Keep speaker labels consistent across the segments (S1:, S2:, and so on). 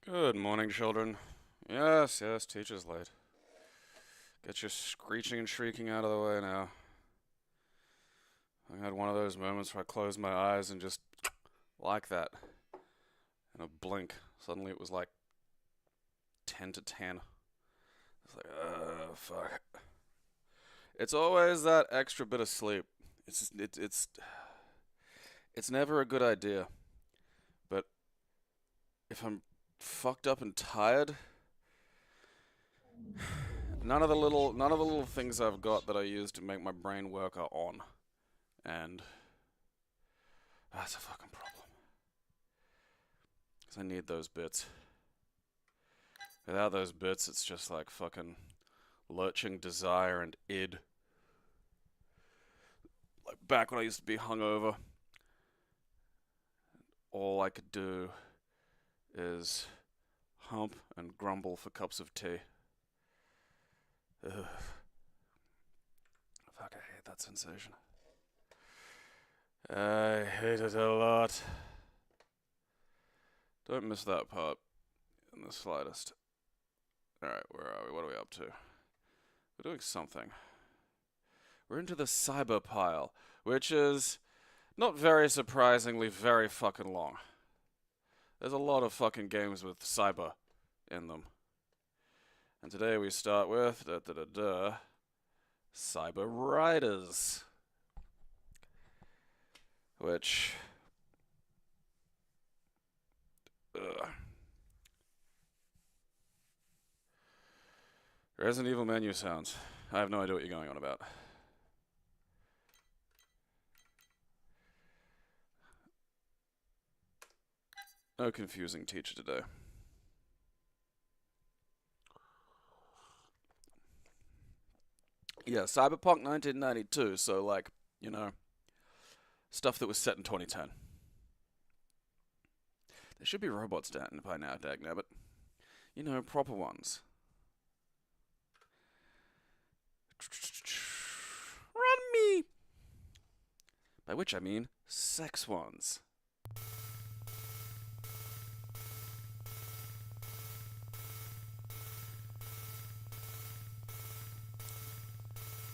S1: Good morning, children. Yes, yes, teacher's late. Get your screeching and shrieking out of the way now. I had one of those moments where I closed my eyes and just like that. In a blink, suddenly it was like 10 to 10. It's like, fuck. It's always that extra bit of sleep. It's never a good idea. But if I'm fucked up and tired, none of the little things I've got that I use to make my brain work are on. And that's a fucking problem. Because I need those bits. Without those bits, it's just like fucking lurching desire and id. Like back when I used to be hungover, all I could do is hump and grumble for cups of tea. Ugh. Fuck, I hate that sensation. I hate it a lot. Don't miss that part in the slightest. Alright, where are we? What are we up to? We're doing something. We're into the cyber pile, which is, not very surprisingly, very fucking long. There's a lot of fucking games with cyber in them. And today we start with Cyber Riders. Which Resident Evil menu sounds. I have no idea what you're going on about. No confusing teacher today. Yeah, Cyberpunk 1992, so like, you know, stuff that was set in 2010. There should be robots down by now, dagnabbit. You know, proper ones. Run me! By which I mean sex ones.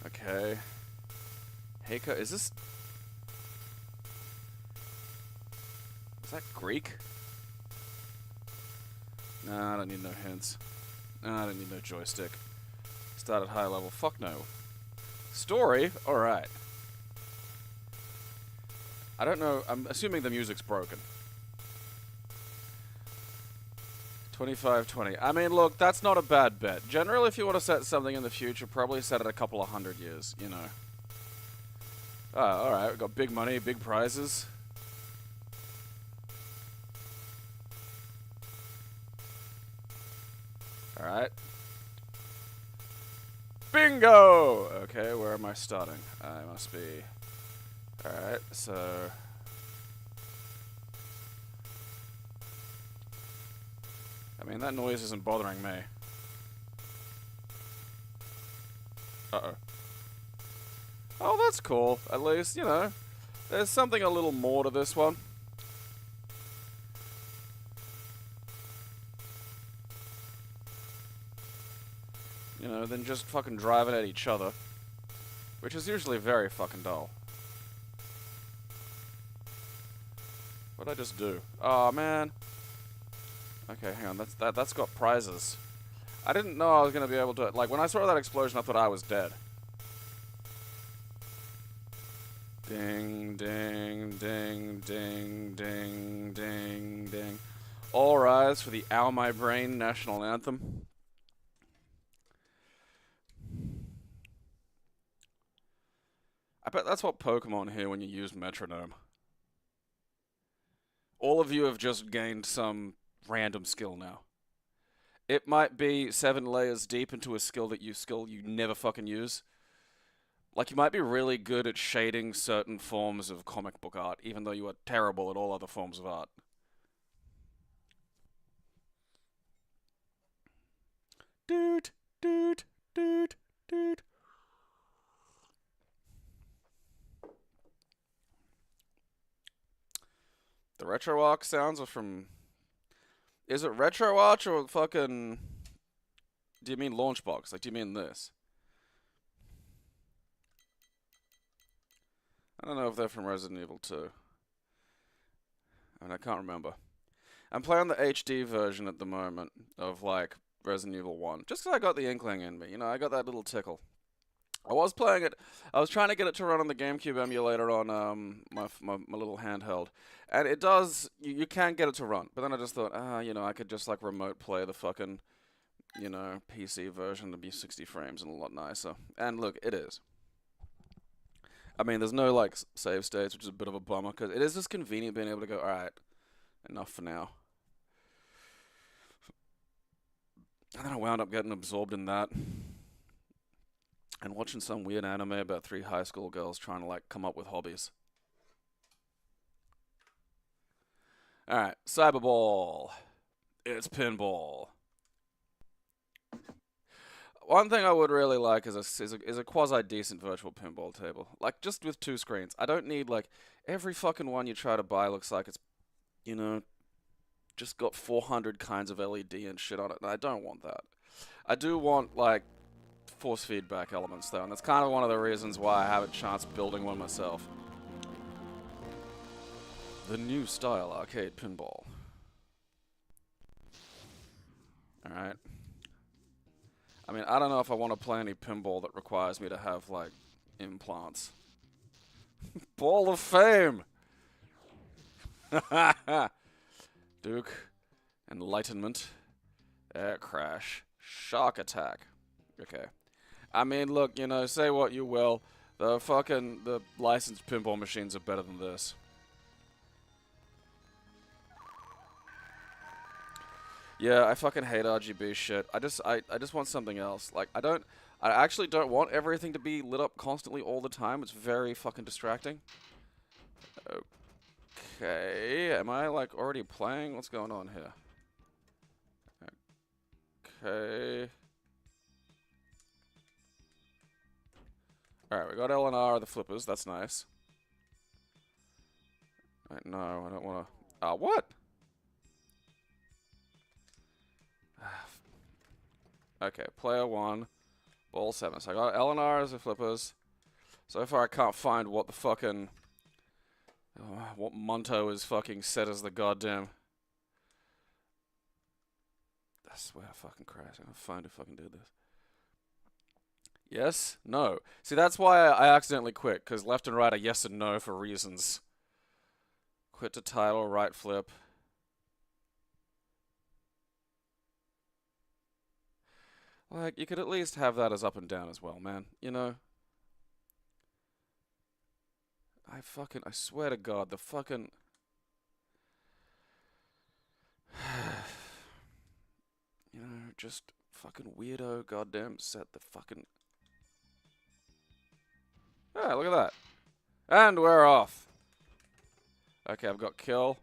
S1: Okay. Heika, is this... Is that Greek? Nah, I don't need no hints. Nah, I don't need no joystick. Start at high level. Fuck no. Story? Alright. I don't know. I'm assuming the music's broken. 2520. I mean, look, that's not a bad bet. Generally, if you want to set something in the future, probably set it a couple of 100 years, you know. Ah, alright. We've got big money, big prizes. Alright. Bingo! Okay, where am I starting? I must be... Alright, so... I mean, that noise isn't bothering me. Uh-oh. Oh, that's cool. At least, you know, there's something a little more to this one. You know, than just fucking driving at each other. Which is usually very fucking dull. What'd I just do? Oh, man. Okay, hang on. That's got prizes. I didn't know I was gonna be able to... Like, when I saw that explosion, I thought I was dead. Ding, ding, ding, ding, ding, ding, ding. All rise for the Ow My Brain national anthem. I bet that's what Pokemon hear when you use metronome. All of you have just gained some random skill now. It might be 7 layers deep into a skill you never fucking use. Like, you might be really good at shading certain forms of comic book art, even though you are terrible at all other forms of art. Dude, dude, dude, dude. The Retroarch sounds are from... Is it Retroarch or fucking... Do you mean Launchbox? Like, do you mean this? I don't know if they're from Resident Evil 2. I mean, I can't remember. I'm playing the HD version at the moment of, like, Resident Evil 1. Just 'cause I got the inkling in me. You know, I got that little tickle. I was playing it. I was trying to get it to run on the GameCube emulator on my little handheld, and it does. You can get it to run, but then I just thought, you know, I could just like remote play the fucking, you know, PC version to be 60 frames and a lot nicer. And look, it is. I mean, there's no like save states, which is a bit of a bummer because it is just convenient being able to go, all right, enough for now. And then I wound up getting absorbed in that. And watching some weird anime about 3 high school girls trying to, like, come up with hobbies. Alright, Cyberball. It's pinball. One thing I would really like is a quasi-decent virtual pinball table. Like, just with 2 screens. I don't need, like, every fucking one you try to buy looks like it's, you know, just got 400 kinds of LED and shit on it. And I don't want that. I do want, like, force feedback elements though, and that's kind of one of the reasons why I haven't chanced building one myself. The new style arcade pinball. Alright. I mean, I don't know if I want to play any pinball that requires me to have, like, implants. Ball of Fame! Duke. Enlightenment. Air crash. Shark attack. Okay. I mean, look, you know, say what you will. The licensed pinball machines are better than this. Yeah, I fucking hate RGB shit. I just want something else. Like, I actually don't want everything to be lit up constantly all the time. It's very fucking distracting. Okay, am I, like, already playing? What's going on here? Okay. Alright, we got L and R, the flippers. That's nice. Right, no, I don't want to... what? Okay, player 1, ball 7. So I got L and R as the flippers. So far I can't find what the fucking... what Monto is fucking set as the goddamn... I swear fucking Christ, I'm gonna find if I can do this. Yes? No. See, that's why I accidentally quit, because left and right are yes and no for reasons. Quit to title, right flip. Like, you could at least have that as up and down as well, man. You know? I swear to God, the fucking... you know, just fucking weirdo goddamn set the fucking... Ah, look at that. And we're off. Okay, I've got kill.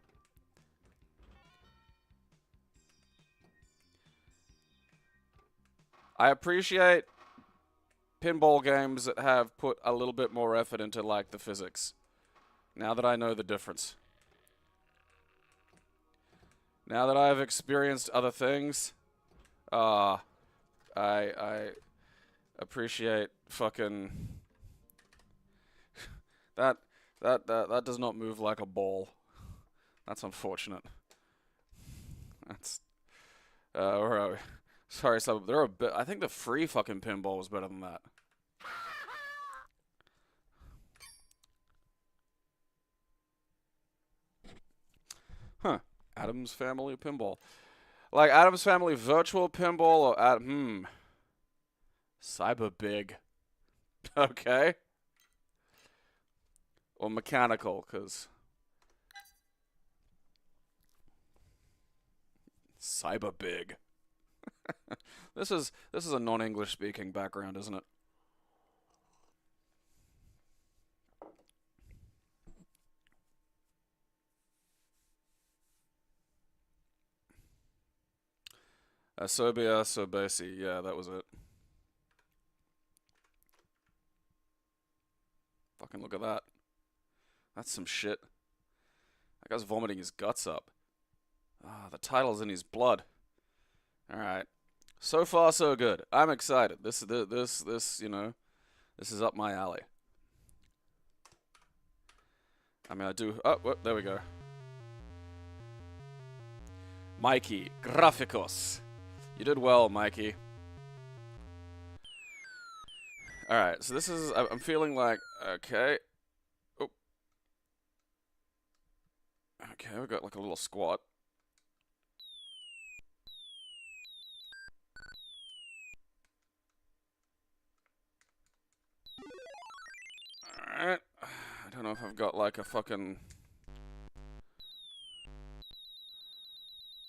S1: I appreciate pinball games that have put a little bit more effort into, like, the physics. Now that I know the difference. Now that I've experienced other things, I appreciate fucking... That does not move like a ball. That's unfortunate. That's... where are we? Sorry, so there are a bit... I think the free fucking pinball was better than that. Huh. Addams Family Pinball. Like Addams Family Virtual Pinball or... Cyber Big. Okay. Or mechanical, because... Cyber Big. This is a non-English speaking background, isn't it? Sobia, Sobesi, yeah, that was it. Fucking look at that. That's some shit. That guy's vomiting his guts up. Ah, the title's in his blood. All right. So far, so good. I'm excited. This, you know, this is up my alley. I mean, I do. Oh, whoop, there we go. Mikey, Graficos. You did well, Mikey. Alright, so this is. I'm feeling like. Okay. Oh. Okay, we got like a little squat. Alright. I don't know if I've got like a fucking.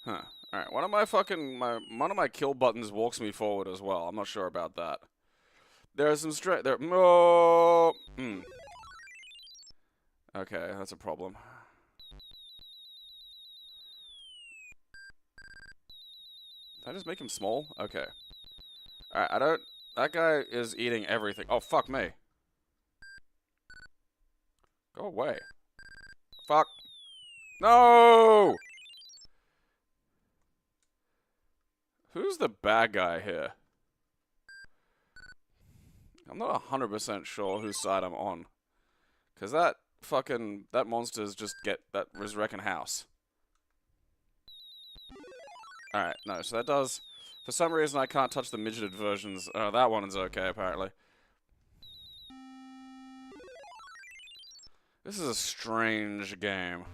S1: Huh. Alright, one of my kill buttons walks me forward as well. I'm not sure about that. There's some straight there. Oh. Okay, that's a problem. Did I just make him small? Okay. Alright, I don't. That guy is eating everything. Oh, fuck me. Go away. Fuck. No! Who's the bad guy here? I'm not 100% sure whose side I'm on. Because that monster's just that is wrecking house. Alright, no, so that does... For some reason I can't touch the midgeted versions. Oh, that one is okay, apparently. This is a strange game.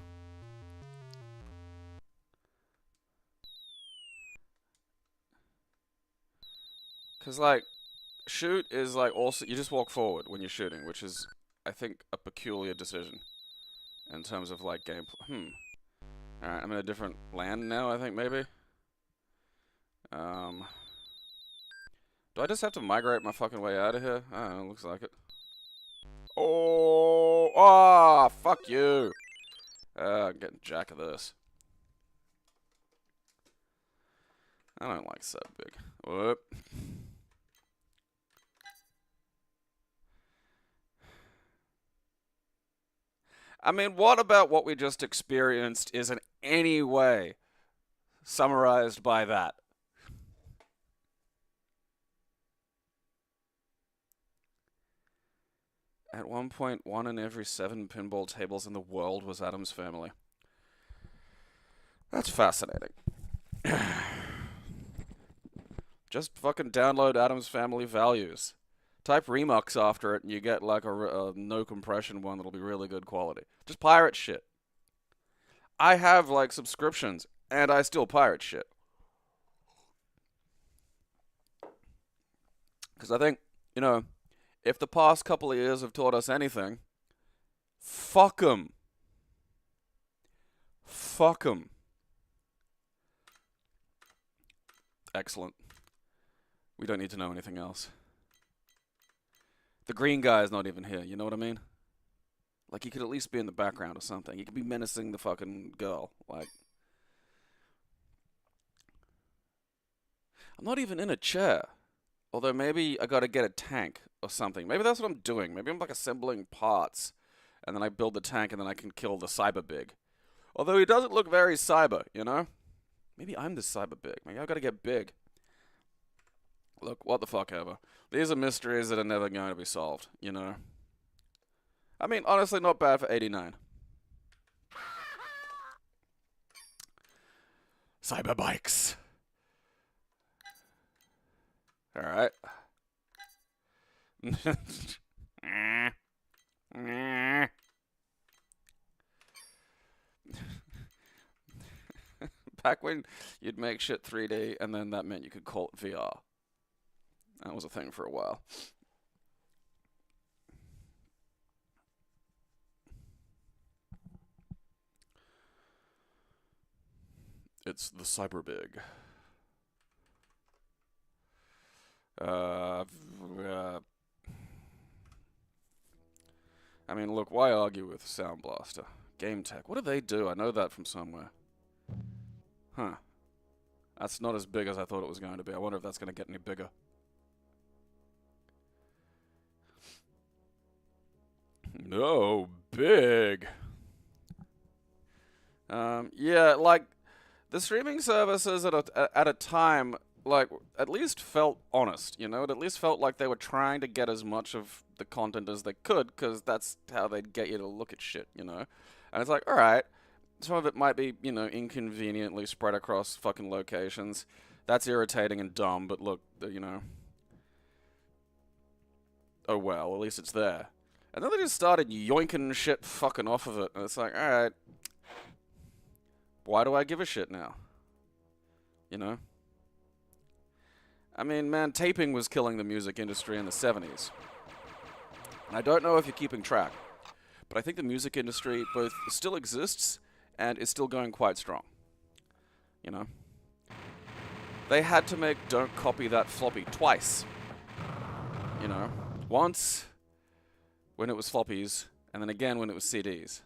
S1: Because, like, shoot is, like, also... You just walk forward when you're shooting, which is, I think, a peculiar decision. In terms of, like, gameplay. Alright, I'm in a different land now, I think, maybe? Do I just have to migrate my fucking way out of here? I don't know, looks like it. Oh! Ah! Fuck you! I'm getting jack of this. I don't like so big. Whoop. I mean, what about what we just experienced is in any way summarized by that? At one point, 1 in every 7 pinball tables in the world was Adam's family. That's fascinating. Just fucking download Adam's Family values. Type Remux after it and you get like a no compression one that'll be really good quality. Just pirate shit. I have like subscriptions and I still pirate shit. Because I think, you know, if the past couple of years have taught us anything, fuck 'em. Fuck 'em. Excellent. We don't need to know anything else. The green guy is not even here, you know what I mean? Like, he could at least be in the background or something. He could be menacing the fucking girl. Like, I'm not even in a chair. Although maybe I gotta get a tank or something. Maybe that's what I'm doing. Maybe I'm like assembling parts. And then I build the tank and then I can kill the Cyberbig. Although he doesn't look very cyber, you know? Maybe I'm the Cyberbig. Maybe I've gotta get big. Look, what the fuck ever. These are mysteries that are never going to be solved, you know? I mean, honestly, not bad for 89. Cyberbikes. Alright. Back when you'd make shit 3D and then that meant you could call it VR. That was a thing for a while. It's the Cyberbig. I mean, look, why argue with Sound Blaster? Game Tech. What do they do? I know that from somewhere. Huh. That's not as big as I thought it was going to be. I wonder if that's going to get any bigger. No, big. Yeah, like, the streaming services at a time, like, at least felt honest, you know? It at least felt like they were trying to get as much of the content as they could, because that's how they'd get you to look at shit, you know? And it's like, alright, some of it might be, you know, inconveniently spread across fucking locations. That's irritating and dumb, but look, you know. Oh well, at least it's there. And then they just started yoinking shit fucking off of it, and it's like, alright, why do I give a shit now? You know? I mean, man, taping was killing the music industry in the 70s. And I don't know if you're keeping track, but I think the music industry both still exists and is still going quite strong. You know? They had to make Don't Copy That Floppy twice. You know? Once when it was floppies, and then again when it was CDs.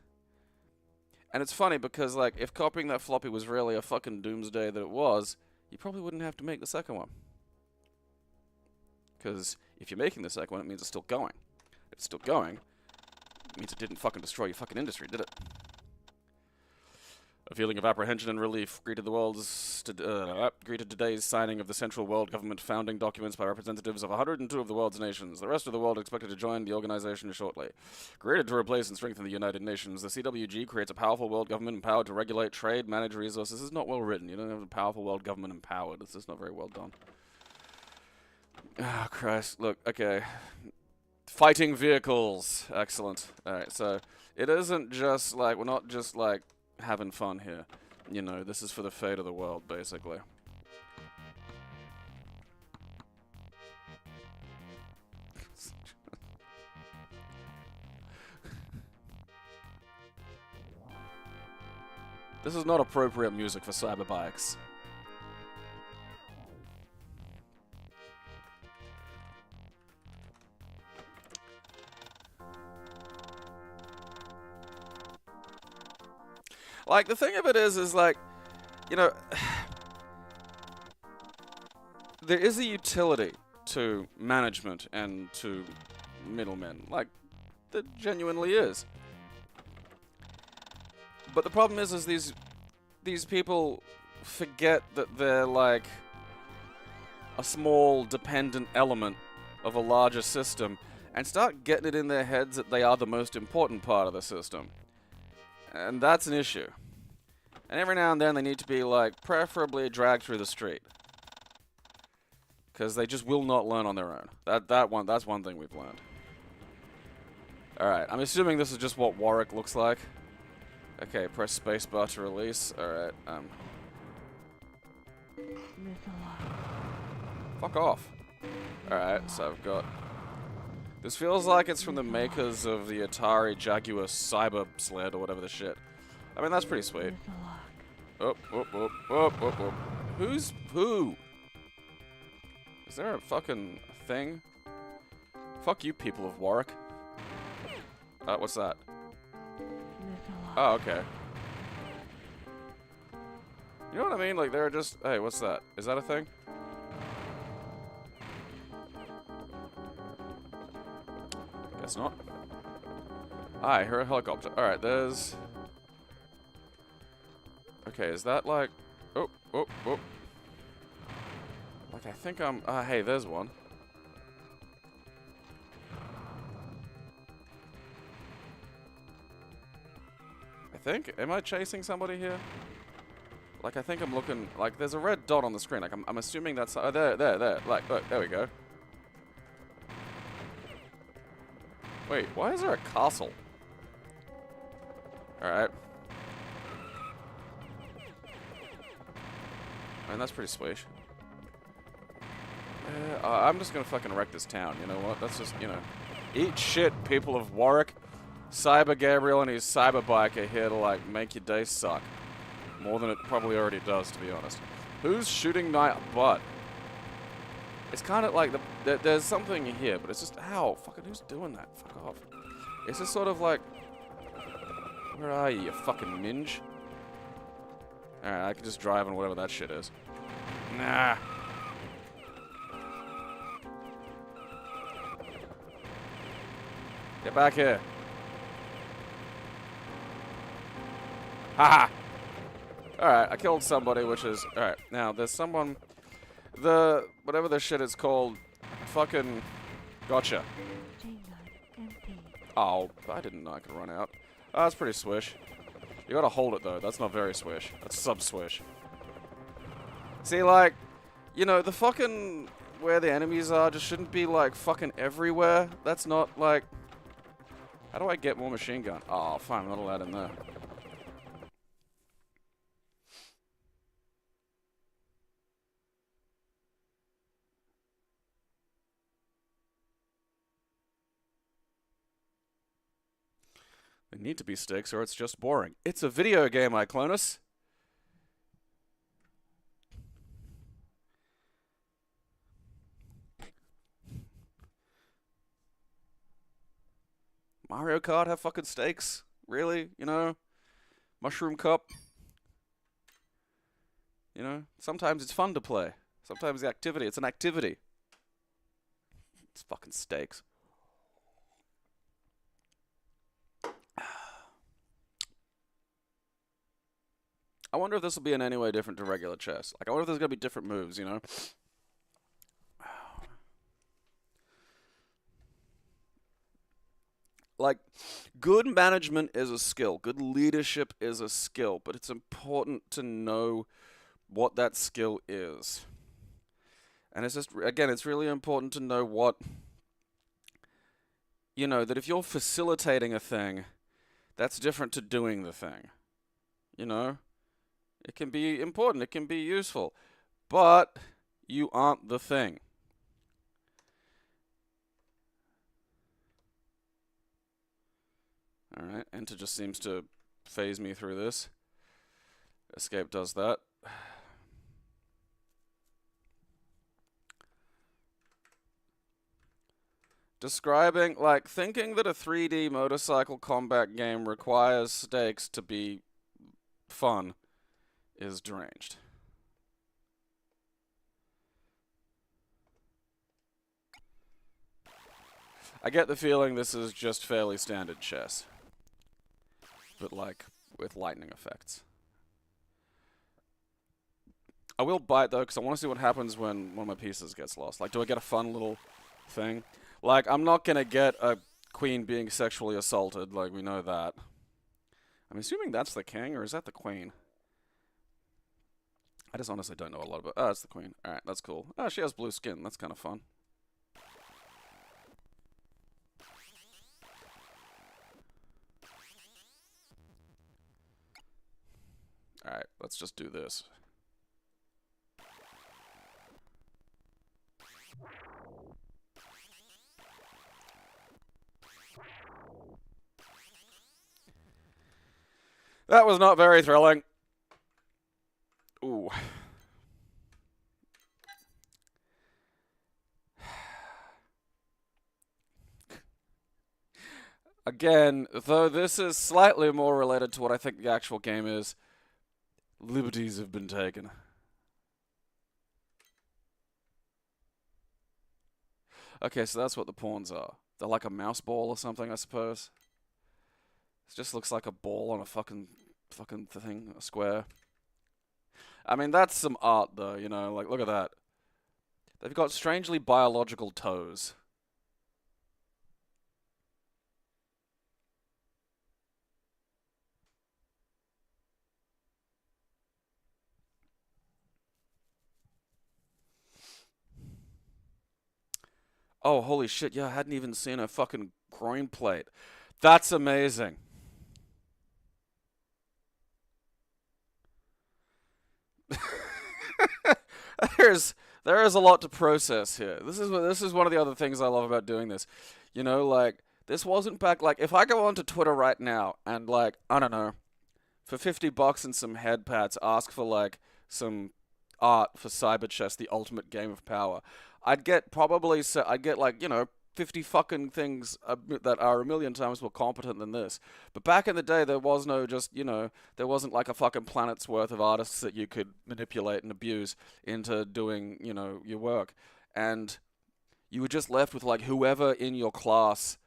S1: And it's funny because, like, if copying that floppy was really a fucking doomsday that it was, you probably wouldn't have to make the second one. Because if you're making the second one, it means it's still going. If it's still going, it means it didn't fucking destroy your fucking industry, did it? A feeling of apprehension and relief greeted today's signing of the Central World Government founding documents by representatives of 102 of the world's nations. The rest of the world expected to join the organization shortly. Created to replace and strengthen the United Nations, the CWG creates a powerful world government empowered to regulate trade, manage resources. This is not well written. You don't have a powerful world government empowered. This is not very well done. Ah, Christ. Look, okay. Fighting vehicles. Excellent. Alright, so it isn't just like, we're not just like having fun here. You know, this is for the fate of the world, basically. This is not appropriate music for cyberbikes. Like, the thing of it is like, you know, there is a utility to management and to middlemen. Like, there genuinely is. But the problem is these people forget that they're, like, a small, dependent element of a larger system and start getting it in their heads that they are the most important part of the system. And that's an issue. And every now and then they need to be, like, preferably dragged through the street. Because they just will not learn on their own. That's one thing we've learned. Alright, I'm assuming this is just what Warwick looks like. Okay, press spacebar to release. Alright, fuck off. Alright, so I've got... This feels like it's from the makers of the Atari Jaguar Cyber Sled or whatever the shit. I mean, that's pretty sweet. Oh, oh, oh, oh, oh, oh. Who's who? Is there a fucking thing? Fuck you, people of Warwick. What's that? Oh, okay. You know what I mean? Like, they're just... Hey, what's that? Is that a thing? Guess not. I hear a helicopter. Alright, there's... Okay, is that like... Oh, oh, oh. Like, I think I'm... hey, there's one. I think... Am I chasing somebody here? Like, I think I'm looking... Like, there's a red dot on the screen. Like, I'm assuming that's... Oh, there. Like, look, there we go. Wait, why is there a castle? Alright. I mean, that's pretty sweet. I'm just gonna fucking wreck this town, you know what? That's just, you know... Eat shit, people of Warwick. Cyber Gabriel and his cyber bike are here to, like, make your day suck. More than it probably already does, to be honest. Who's shooting night butt? It's kind of like there's something here, but it's just, ow, fucking who's doing that? Fuck off. It's just sort of like, where are you fucking minge? Alright, I can just drive on whatever that shit is. Nah. Get back here. Haha. Alright, I killed somebody, which is... Alright, now, there's someone... Whatever this shit is called... Fucking... Gotcha. Oh, I didn't know I could run out. Oh, that's pretty swish. You gotta hold it, though. That's not very swish. That's sub-swish. See, like... You know, the fucking... Where the enemies are just shouldn't be, like, fucking everywhere. That's not, like... How do I get more machine gun? Oh, fine. I'm not allowed in there. They need to be sticks or it's just boring. It's a video game, Iclonus. Mario Kart have fucking stakes? Really? You know? Mushroom Cup? You know? Sometimes it's fun to play. Sometimes it's an activity. It's fucking stakes. I wonder if this will be in any way different to regular chess. Like, I wonder if there's going to be different moves, you know? Like, good management is a skill. Good leadership is a skill. But it's important to know what that skill is. And it's just, again, it's really important to know what... You know, that if you're facilitating a thing, that's different to doing the thing. You know? It can be important, it can be useful, but you aren't the thing. Alright, enter just seems to phase me through this. Escape does that. Describing, like, thinking that a 3D motorcycle combat game requires stakes to be fun is deranged. I get the feeling this is just fairly standard chess. But, like, with lightning effects. I will bite, though, because I want to see what happens when one of my pieces gets lost. Like, do I get a fun little thing? Like, I'm not going to get a queen being sexually assaulted. Like, we know that. I'm assuming that's the king, or is that the queen? I just honestly don't know a lot about... Oh, it's the queen. Alright, that's cool. Oh, she has blue skin. That's kind of fun. Alright, let's just do this. That was not very thrilling. Ooh. Again, though this is slightly more related to what I think the actual game is, liberties have been taken. Okay, so that's what the pawns are. They're like a mouse ball or something, I suppose. It just looks like a ball on a fucking thing, a square. I mean, that's some art, though, you know, like, look at that. They've got strangely biological toes. Oh, holy shit, yeah, I hadn't even seen a fucking groin plate. That's amazing. There is a lot to process here. This is one of the other things I love about doing this. You know, like, this wasn't back, like, if I go onto Twitter right now and, like, I don't know, for $50 and some head pats, ask for, like, some art for Cyber Chess, the ultimate game of power, I'd get probably, I'd get, like, you know, 50 fucking things that are a million times more competent than this. But back in the day, there was no just, you know, there wasn't like a fucking planet's worth of artists that you could manipulate and abuse into doing, you know, your work. And you were just left with, like, whoever in your class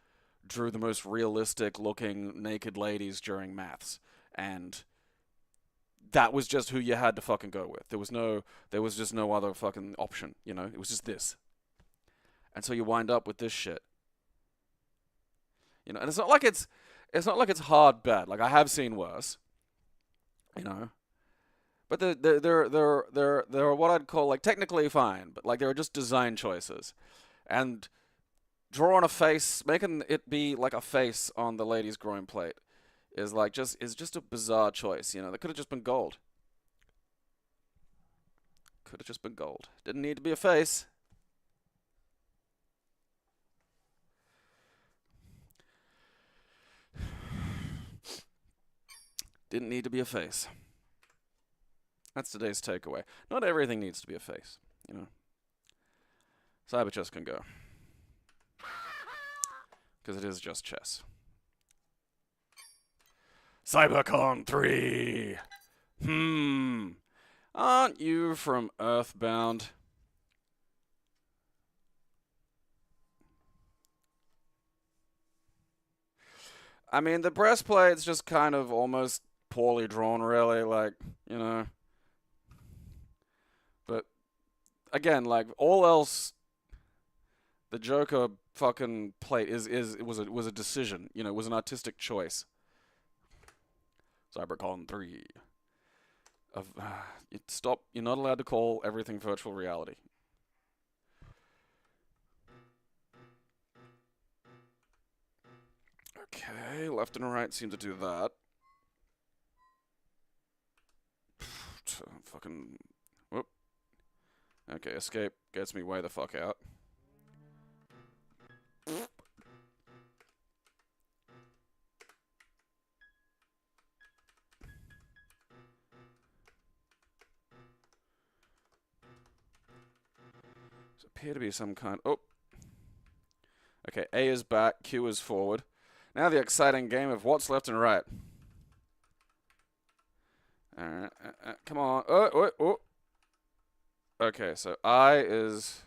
S1: drew the most realistic looking naked ladies during maths. And that was just who you had to fucking go with. There was just no other fucking option, you know? It was just this. And so you wind up with this shit. You know, and it's not like it's hard bad. Like, I have seen worse, you know. But they're what I'd call, like, technically fine, but like they're just design choices. And drawing a face, making it be like a face on the lady's groin plate is just a bizarre choice, you know. That could have just been gold. Could have just been gold. Didn't need to be a face. Didn't need to be a face. That's today's takeaway. Not everything needs to be a face, you know. Cyber chess can go. Because it is just chess. Cybercon 3! Aren't you from Earthbound? I mean, the breastplate's just kind of almost poorly drawn, really, like, you know. But, again, like, all else, the Joker fucking plate was a decision, you know, it was an artistic choice. Cybercon 3. Stop, you're not allowed to call everything virtual reality. Okay, left and right seem to do that. Fucking, whoop. Okay, escape gets me way the fuck out. There appear to be some kind, oh. Okay, A is back, Q is forward. Now the exciting game of what's left and right. Alright, come on. Oh. Okay, so I is...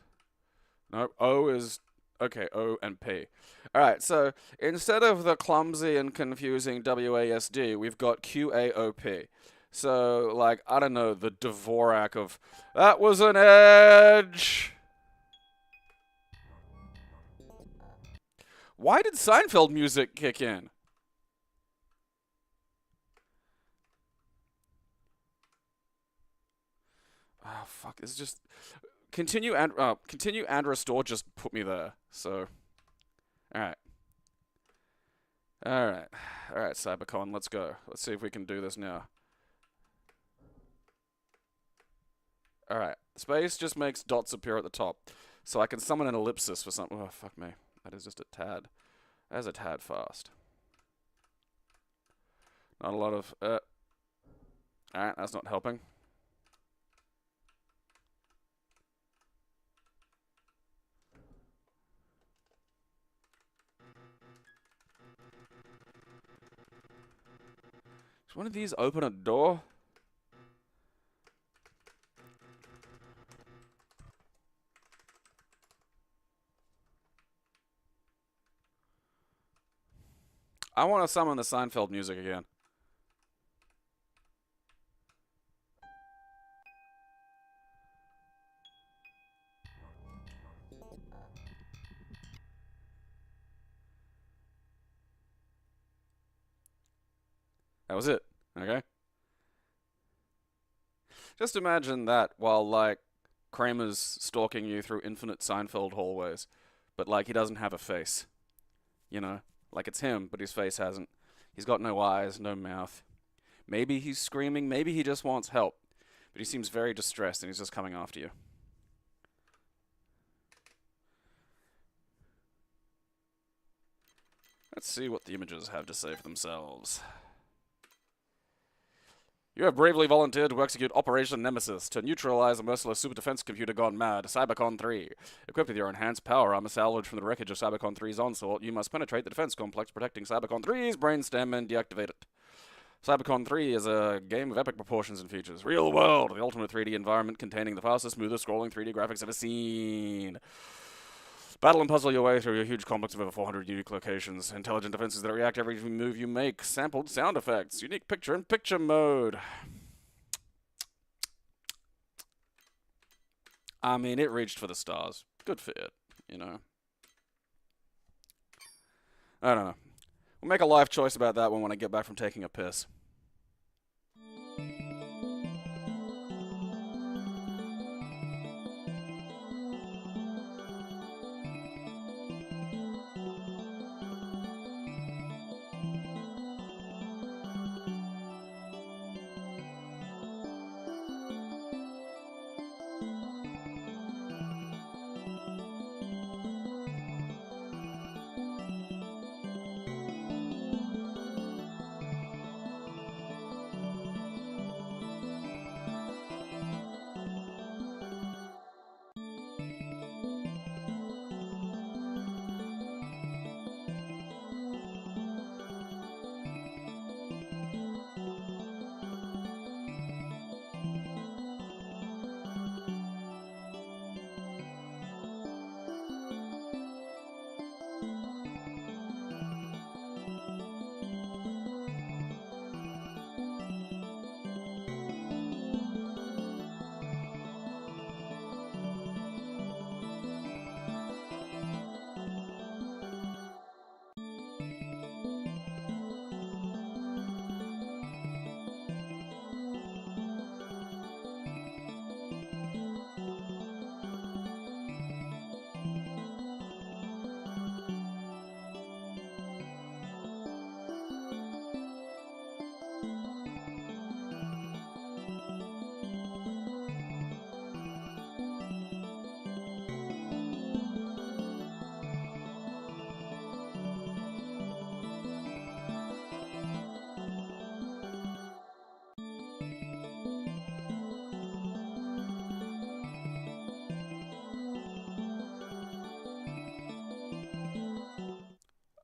S1: Nope, O is... Okay, O and P. Alright, so instead of the clumsy and confusing WASD, we've got QAOP. So, like, I don't know, the Dvorak of... That was an edge! Why did Seinfeld music kick in? Oh, fuck, it's just... Continue and restore just put me there, so... Alright. Alright, Cybercon, let's go. Let's see if we can do this now. Alright, space just makes dots appear at the top. So I can summon an ellipsis for something. Oh, fuck me. That is just a tad. That is a tad fast. Not a lot of... Alright, that's not helping. Does one of these open a door? I want to summon the Seinfeld music again. That was it. Okay? Just imagine that while, like, Kramer's stalking you through infinite Seinfeld hallways. But, like, he doesn't have a face. You know? Like, it's him, but his face hasn't. He's got no eyes, no mouth. Maybe he's screaming, maybe he just wants help. But he seems very distressed and he's just coming after you. Let's see what the images have to say for themselves. You have bravely volunteered to execute Operation Nemesis to neutralize a merciless super defense computer gone mad, Cybercon 3. Equipped with your enhanced power armor salvaged from the wreckage of Cybercon 3's onslaught, you must penetrate the defense complex protecting Cybercon 3's brainstem and deactivate it. Cybercon 3 is a game of epic proportions and features. Real world, the ultimate 3D environment containing the fastest, smoothest scrolling 3D graphics ever seen. Battle and puzzle your way through a huge complex of over 400 unique locations. Intelligent defenses that react to every move you make. Sampled sound effects. Unique picture-in-picture mode. I mean, it reached for the stars. Good for it, you know. I don't know. We'll make a life choice about that one when I get back from taking a piss.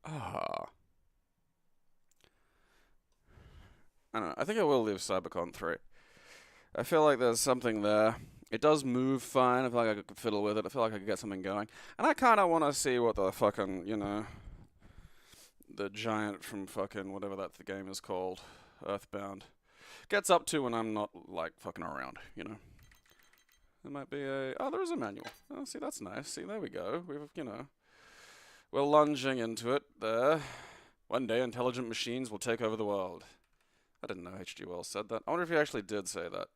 S1: Ah. I don't know. I think I will leave Cybercon 3. I feel like there's something there. It does move fine. I feel like I could fiddle with it. I feel like I could get something going. And I kind of want to see what the fucking, you know, the giant from fucking whatever that the game is called, Earthbound, gets up to when I'm not, like, fucking around, you know. There might be a... Oh, there is a manual. Oh, see, that's nice. See, there we go. We've, you know... We're lunging into it there. One day, intelligent machines will take over the world. I didn't know H.G. Wells said that. I wonder if he actually did say that.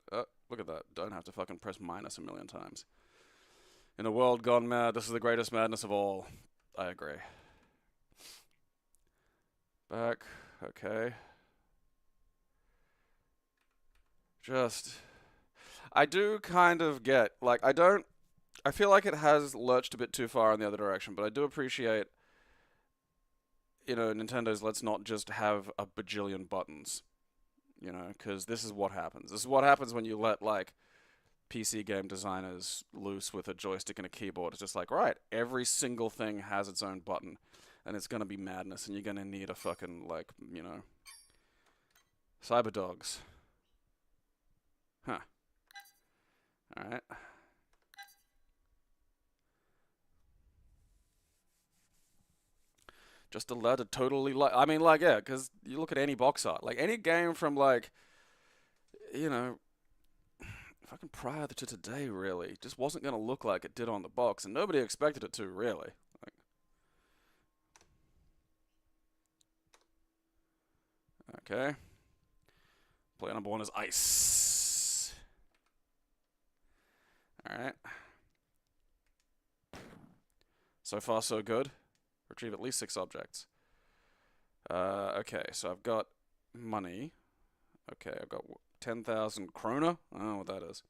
S1: Look at that. Don't have to fucking press minus a million times. In a world gone mad, this is the greatest madness of all. I agree. Back. Okay. Just... I do kind of get... Like, I feel like it has lurched a bit too far in the other direction, but I do appreciate, you know, Nintendo's let's not just have a bajillion buttons, you know, because this is what happens. This is what happens when you let, like, PC game designers loose with a joystick and a keyboard. It's just like, right, every single thing has its own button, and it's going to be madness, and you're going to need a fucking, like, you know, cyber dogs. Huh. Alright. Just allowed to totally, like, I mean, like, yeah, because you look at any box art, like, any game from, like, you know, fucking prior to today, really, just wasn't going to look like it did on the box, and nobody expected it to, really. Like, okay. Player number 1 is ice. Alright. So far, so good. Retrieve at least 6 objects. Okay, so I've got money. Okay, I've got 10,000 krona. I don't know what that is.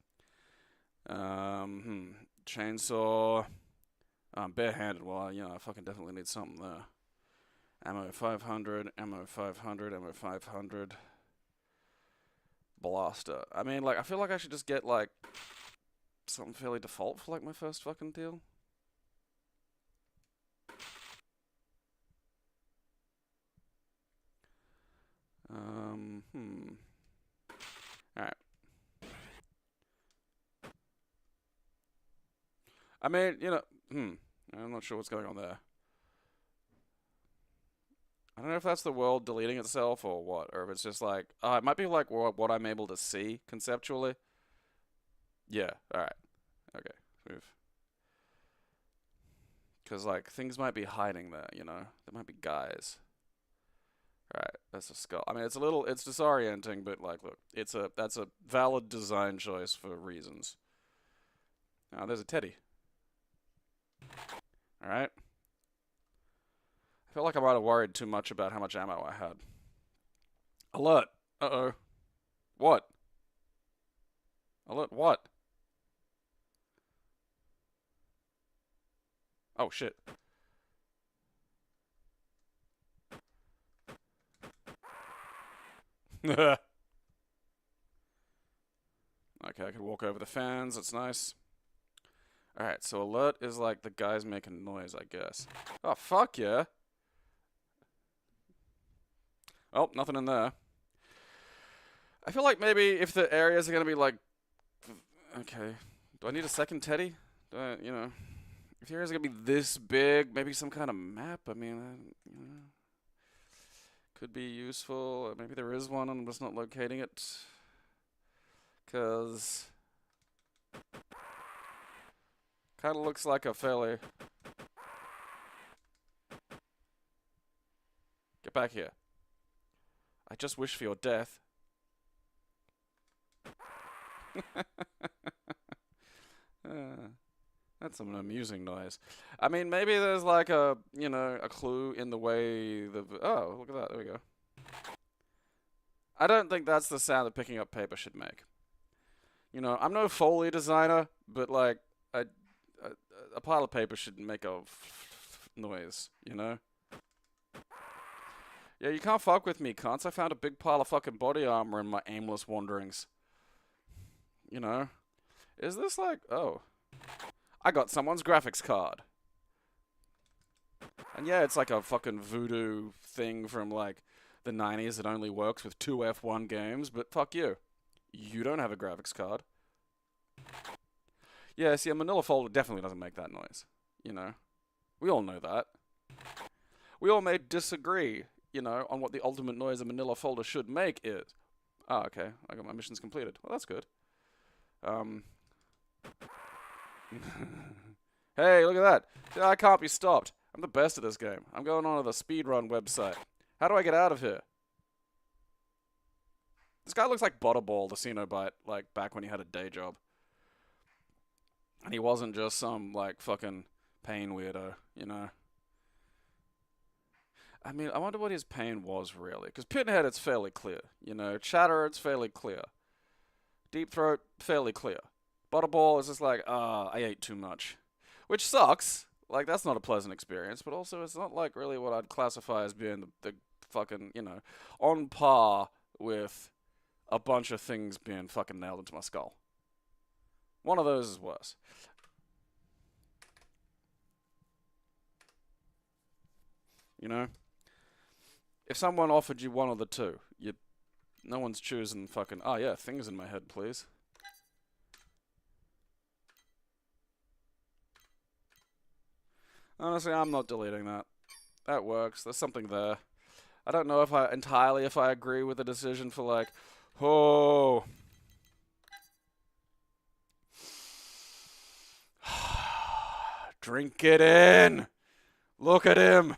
S1: Chainsaw. I'm barehanded. Well, you know, I fucking definitely need something there. Ammo 500, ammo 500, ammo 500. Blaster. I mean, like, I feel like I should just get, like, something fairly default for, like, my first fucking deal. Alright. I mean, you know, I'm not sure what's going on there. I don't know if that's the world deleting itself or what, or if it's just like, it might be like what I'm able to see conceptually. Yeah, alright. Okay, Because, like, things might be hiding there, you know? There might be guys. Alright, that's a skull. I mean, it's disorienting, but, like, look, that's a valid design choice for reasons. Oh, there's a teddy. Alright. I feel like I might have worried too much about how much ammo I had. Alert! Uh-oh. What? Alert what? Oh, shit. Okay, I can walk over the fans. That's nice. Alright, so alert is like the guys making noise, I guess. Oh, fuck yeah. Oh, nothing in there. I feel like maybe if the areas are going to be like... Okay. Do I need a second teddy? You know... If the area's going to be this big, maybe some kind of map? I mean, you know... Could be useful. Maybe there is one and I'm just not locating it. Because... Kind of looks like a fairly... Get back here. I just wish for your death. That's an amusing noise. I mean, maybe there's like a, you know, a clue in the way the... Oh, look at that. There we go. I don't think that's the sound that picking up paper should make. You know, I'm no Foley designer, but like, a pile of paper should make a noise, you know? Yeah, you can't fuck with me, cunts. I found a big pile of fucking body armor in my aimless wanderings. You know? Is this like... Oh. I got someone's graphics card. And yeah, it's like a fucking voodoo thing from like the 90s that only works with 2 F1 games, but fuck you. You don't have a graphics card. Yeah, see, a manila folder definitely doesn't make that noise. You know? We all know that. We all may disagree, you know, on what the ultimate noise a manila folder should make is. Oh, okay. I got my missions completed. Well, that's good. Hey, look at that. See, I can't be stopped. I'm the best at this game. I'm going on to the speedrun website. How do I get out of here? This guy looks like Butterball, the Cenobite, like, back when he had a day job. And he wasn't just some, like, fucking pain weirdo, you know? I mean, I wonder what his pain was, really. Because Pinhead, it's fairly clear. You know, Chatter, it's fairly clear. Deep Throat, fairly clear. Butterball is just like, I ate too much. Which sucks. Like, that's not a pleasant experience. But also, it's not, like, really what I'd classify as being the fucking, you know, on par with a bunch of things being fucking nailed into my skull. One of those is worse. You know? If someone offered you one of the two, no one's choosing fucking, oh yeah, things in my head, please. Honestly, I'm not deleting that. That works. There's something there. I don't know if I agree with the decision for like, oh. Drink it in. Look at him.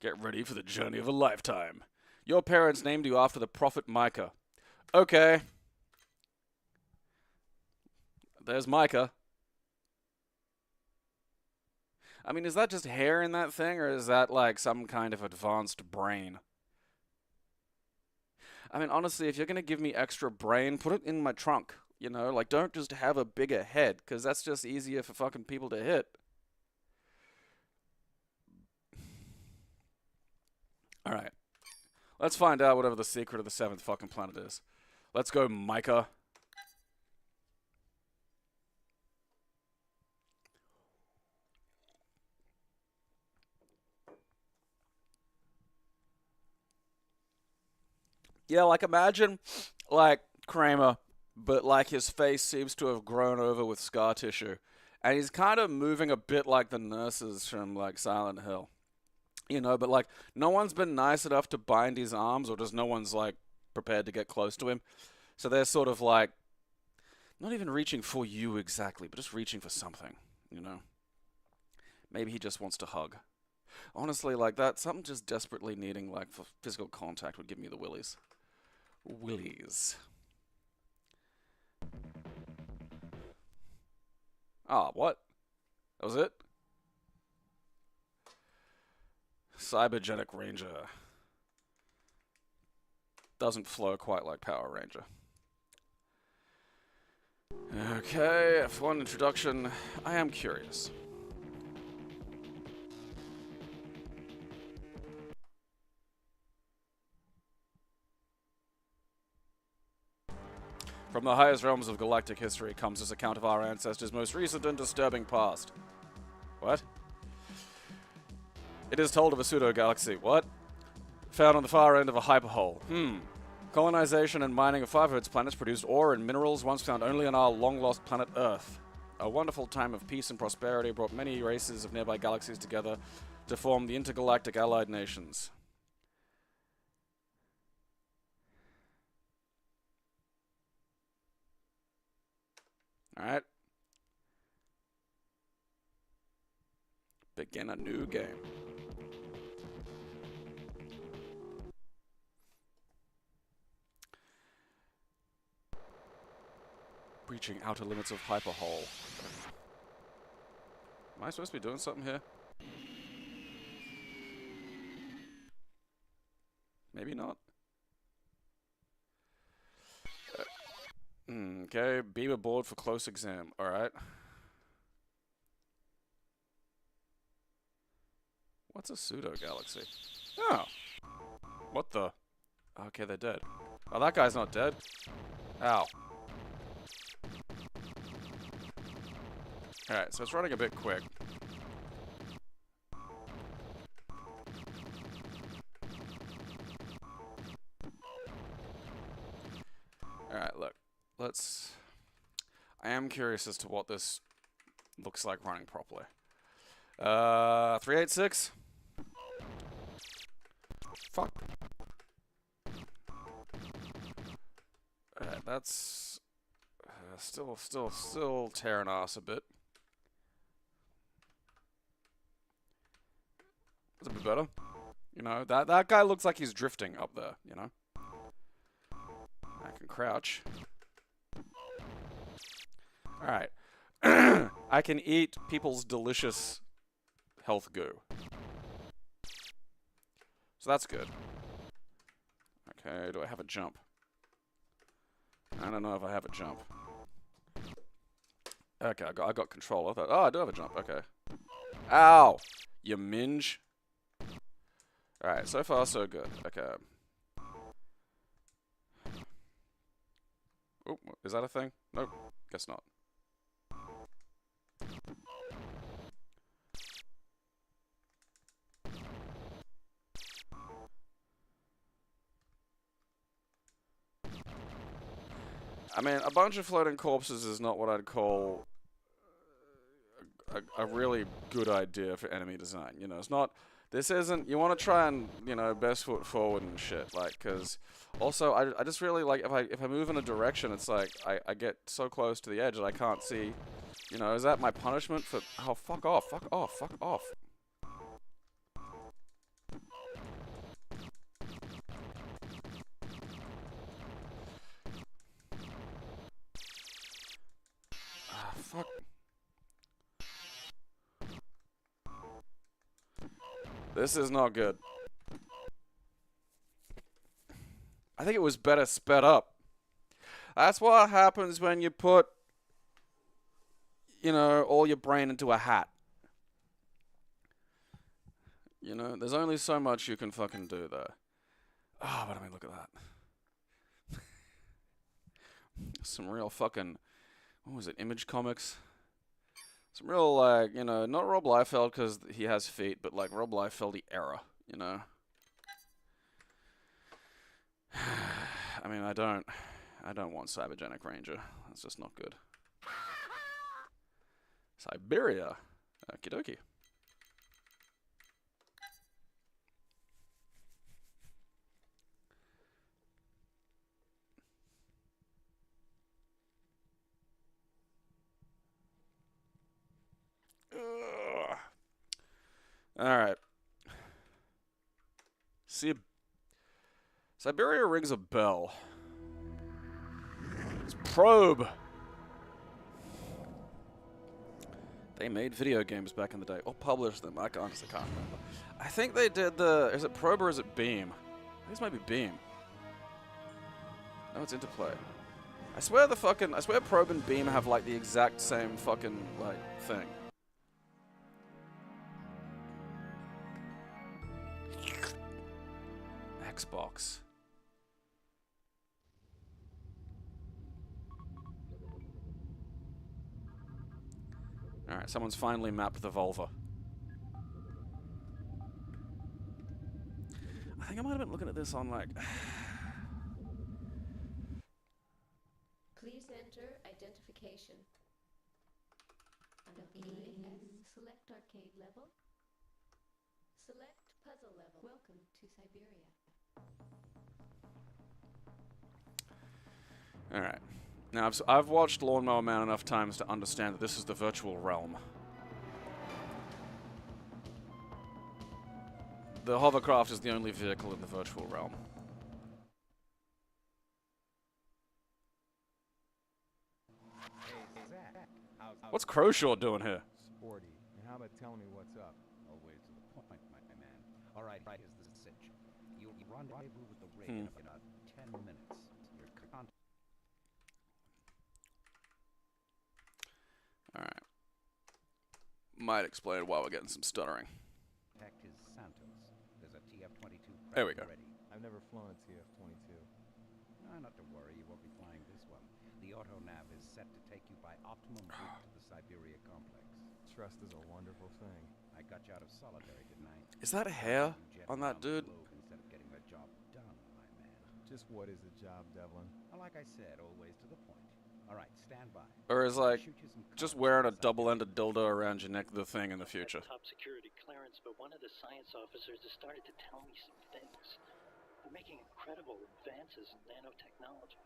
S1: Get ready for the journey of a lifetime. Your parents named you after the prophet Micah. Okay. There's Micah. I mean, is that just hair in that thing, or is that like some kind of advanced brain? I mean, honestly, if you're going to give me extra brain, put it in my trunk. You know, like, don't just have a bigger head, because that's just easier for fucking people to hit. Alright. Let's find out whatever the secret of the 7th fucking planet is. Let's go, Micah. Yeah, like, imagine, like, Kramer but like his face seems to have grown over with scar tissue. And he's kind of moving a bit like the nurses from like Silent Hill. You know, but like no one's been nice enough to bind his arms, or just no one's like prepared to get close to him. So they're sort of like not even reaching for you exactly, but just reaching for something, you know. Maybe he just wants to hug. Honestly, like that, something just desperately needing like for physical contact would give me the willies. Willies. Ah, what? That was it? Cybergenic Ranger. Doesn't flow quite like Power Ranger. Okay, F1 introduction. I am curious. From the highest realms of galactic history comes this account of our ancestors' most recent and disturbing past. What? It is told of a pseudo-galaxy. What? Found on the far end of a hyperhole. Colonization and mining of 5 of its planets produced ore and minerals once found only on our long-lost planet Earth. A wonderful time of peace and prosperity brought many races of nearby galaxies together to form the intergalactic allied nations. Alright. Begin a new game. Breaching outer limits of hyperhole. Am I supposed to be doing something here? Maybe not. Okay, beam aboard for close exam. Alright. What's a pseudo-galaxy? Oh. What the? Okay, they're dead. Oh, that guy's not dead. Ow. Alright, so it's running a bit quick. Alright, look. Let's... I am curious as to what this looks like running properly. 386? Fuck. Alright, that's... still tearing ass a bit. That's a bit better. You know, that guy looks like he's drifting up there, you know? I can crouch. Alright. I can eat people's delicious health goo. So that's good. Okay, do I have a jump? I don't know if I have a jump. Okay, I got control. I thought, oh, I do have a jump. Okay. Ow! You minge. Alright, so far so good. Okay. Oh, is that a thing? Nope. Guess not. I mean, a bunch of floating corpses is not what I'd call a really good idea for enemy design. You know, it's not... This isn't... You want to try and, you know, best foot forward and shit. Like, because... Also, I just really, like, if I move in a direction, it's like, I get so close to the edge that I can't see... You know, is that my punishment for... Oh, fuck off, fuck off, fuck off. Ah, fuck. This is not good. I think it was better sped up. That's what happens when you put, you know, all your brain into a hat. You know, there's only so much you can fucking do there. Oh, but I mean, look at that. Some real fucking, what was it, Image Comics? Some real, like, you know, not Rob Liefeld because he has feet, but like Rob Liefeld-y era, you know? I mean, I don't I don't want Cybergenic Ranger. That's just not good. Siberia. Okie dokie. Alright. See, Siberia rings a bell. It's Probe. They made video games back in the day. Or published them. I honestly can't remember. I think they did the... Is it Probe or is it Beam? I think this might be Beam. No, it's Interplay. I swear I swear Probe and Beam have like the exact same fucking like thing. Xbox. Alright, someone's finally mapped the vulva. I think I might have been looking at this on like...
S2: Please enter identification. Under ES, select arcade level. Select puzzle level. Welcome to Siberia.
S1: Alright. Now, I've watched Lawnmower Man enough times to understand that this is the virtual realm. The hovercraft is the only vehicle in the virtual realm. What's Crowshaw doing here?
S3: Sporty. And how about telling me what's up? Always to the point, my man. All right, here's the cinch. You rendezvous with the rig in about 10 minutes. Your contact.
S1: Alright. Might explain why we're getting some stuttering.
S3: Is Santos. There's a TF-22
S1: There we go.
S3: ready.
S4: I've never flown a TF-22.
S3: No, not to worry. You won't be flying this one. The auto nav is set to take you by optimum route to the Siberia complex.
S4: Trust is a wonderful thing.
S3: I got you out of solitary, didn't I?
S1: Is that hair
S3: You jet
S1: on that
S3: around the
S1: dude?
S3: globe instead of getting the job done, my man.
S4: Just what is the job, Devlin?
S3: Well, like I said, always to the point. All right, stand by.
S1: Or is like
S3: Shoot you some
S1: just
S3: cards
S1: wearing a
S3: inside.
S1: double-ended dildo around your neck the thing in the future?
S5: Top security clearance, but one of the science officers has started to tell me some things. They're making incredible advances in nanotechnology.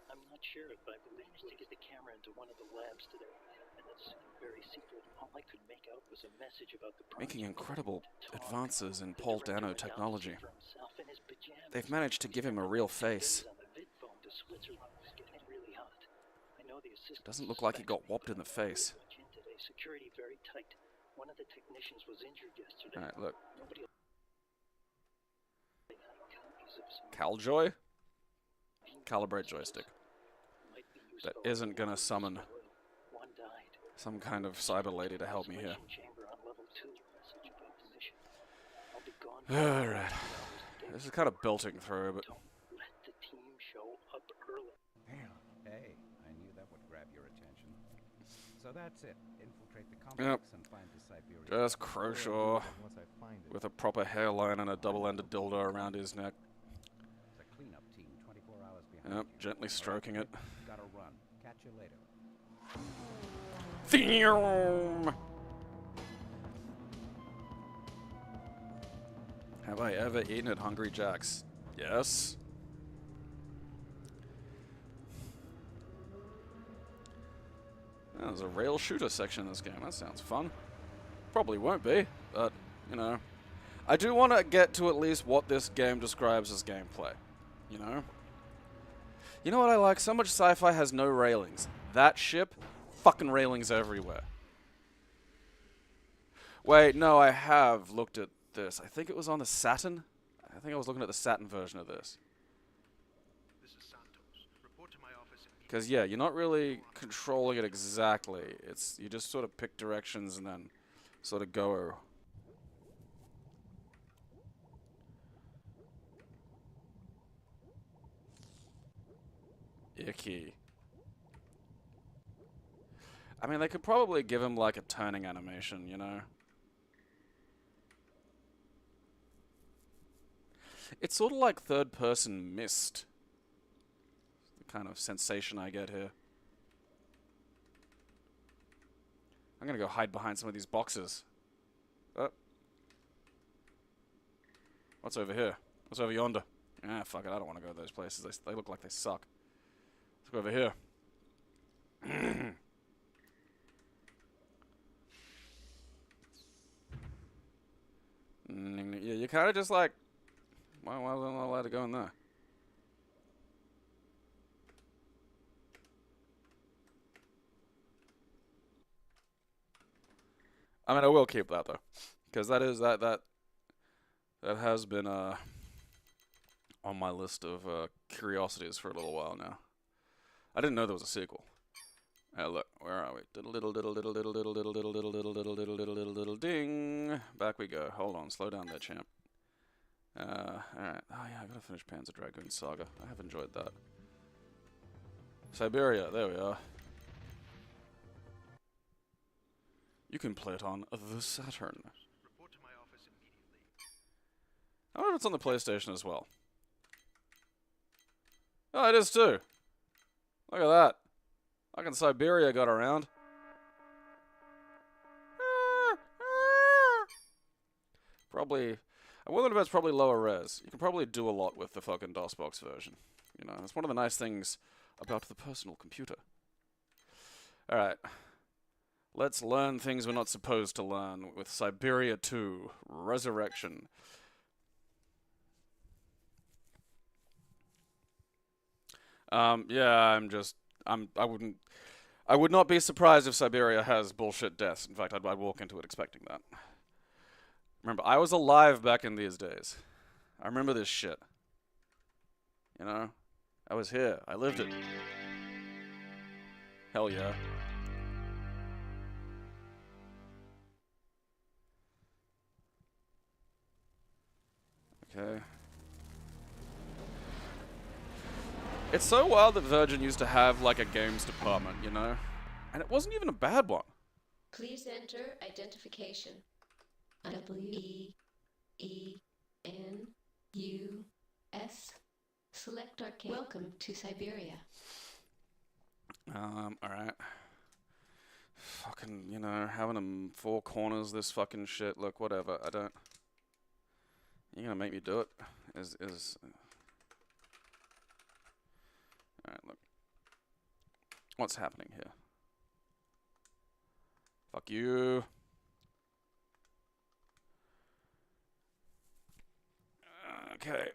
S5: I'm not sure if I've managed to get the camera into one of the labs today, and it's very secret. All I could make out was a message about the
S1: Making
S5: project.
S1: incredible
S5: Talk.
S1: advances in
S5: The
S1: Paul
S5: director
S1: Dano
S5: announced
S1: technology.
S5: for himself in his pajamas.
S1: They've managed to give him a real face.
S5: On the vid phone to Switzerland was getting really hot. I know the assistant
S1: Doesn't look like he got whopped in the face.
S5: much in today. Security very tight. One of the technicians was injured yesterday.
S1: Alright, look.
S5: Nobody copies of some
S1: Caljoy? Calibrate joystick.
S5: might be
S1: That
S5: useful.
S1: isn't gonna summon
S5: One died.
S1: some kind of cyber lady to help me here.
S5: Chamber on level 2. Message about position. I'll be gone for
S1: Alright.
S5: 2 hours today.
S1: This is kind of belting through, but...
S5: Don't let the team show up early.
S3: Damn. Hey, I knew that would grab your attention. So that's it. Infiltrate the complex and find the Siberia.
S1: Just Crowshaw
S4: Once I find it.
S1: with a proper hairline and a double-ended dildo around his neck.
S3: It's a cleanup team 24 hours behind
S1: Yep,
S3: you.
S1: gently stroking it.
S3: Gotta run. Catch you later.
S1: Theom! Have I ever eaten at Hungry Jack's? Yes. Oh, there's a rail shooter section in this game. That sounds fun. Probably won't be, but, you know. I do want to get to at least what this game describes as gameplay. You know? You know what I like? So much sci-fi has no railings. That ship, fucking railings everywhere. Wait, no, I have looked at this. I think it was on the Saturn. I think I was looking at the Saturn version of this.
S6: This is Santos. Report to my office.
S1: Because, yeah, you're not really controlling it exactly. It's you just sort of pick directions and then sort of go. Icky. I mean, they could probably give him, like, a turning animation, you know? It's sort of like third-person Myst. kind of sensation I get here. I'm gonna go hide behind some of these boxes. Oh. What's over here? What's over yonder? Ah, fuck it. I don't want to go to those places. They look like they suck. Let's go over here. Yeah, you kind of just like... Why was I not allowed to go in there? I mean, I will keep that, though. Because that is... That has been, on my list of, curiosities for a little while now. I didn't know there was a sequel. Look, where are we? Diddle diddle diddle diddle diddle diddle diddle diddle diddle diddle diddle diddle diddle diddle diddle ding. Back we go. Hold on, slow down there, champ. Alright. Oh yeah, I gotta finish Panzer Dragoon Saga. I have enjoyed that. Siberia, there we are. You can play it on the Saturn.
S6: Report to my office immediately.
S1: I wonder if it's on the PlayStation as well. Oh, it is too. Look at that. Fucking Siberia got around. Probably... I wonder if it's probably lower res. You can probably do a lot with the fucking DOSBox version. You know, that's one of the nice things about the personal computer. Alright. Let's learn things we're not supposed to learn with Siberia 2 Resurrection. Yeah, I would not be surprised if Siberia has bullshit deaths. In fact, I'd walk into it expecting that. Remember, I was alive back in these days. I remember this shit. You know? I was here. I lived it. Hell yeah. Okay. It's so wild that Virgin used to have, like, a games department, you know? And it wasn't even a bad one.
S2: Please enter identification. W-E-E-N-U-S. Select arcade. Welcome to Siberia.
S1: Alright. Fucking, you know, having them four corners, this fucking shit. Look, whatever. I don't... You're gonna make me do it? Alright, look. What's happening here? Fuck you. Okay.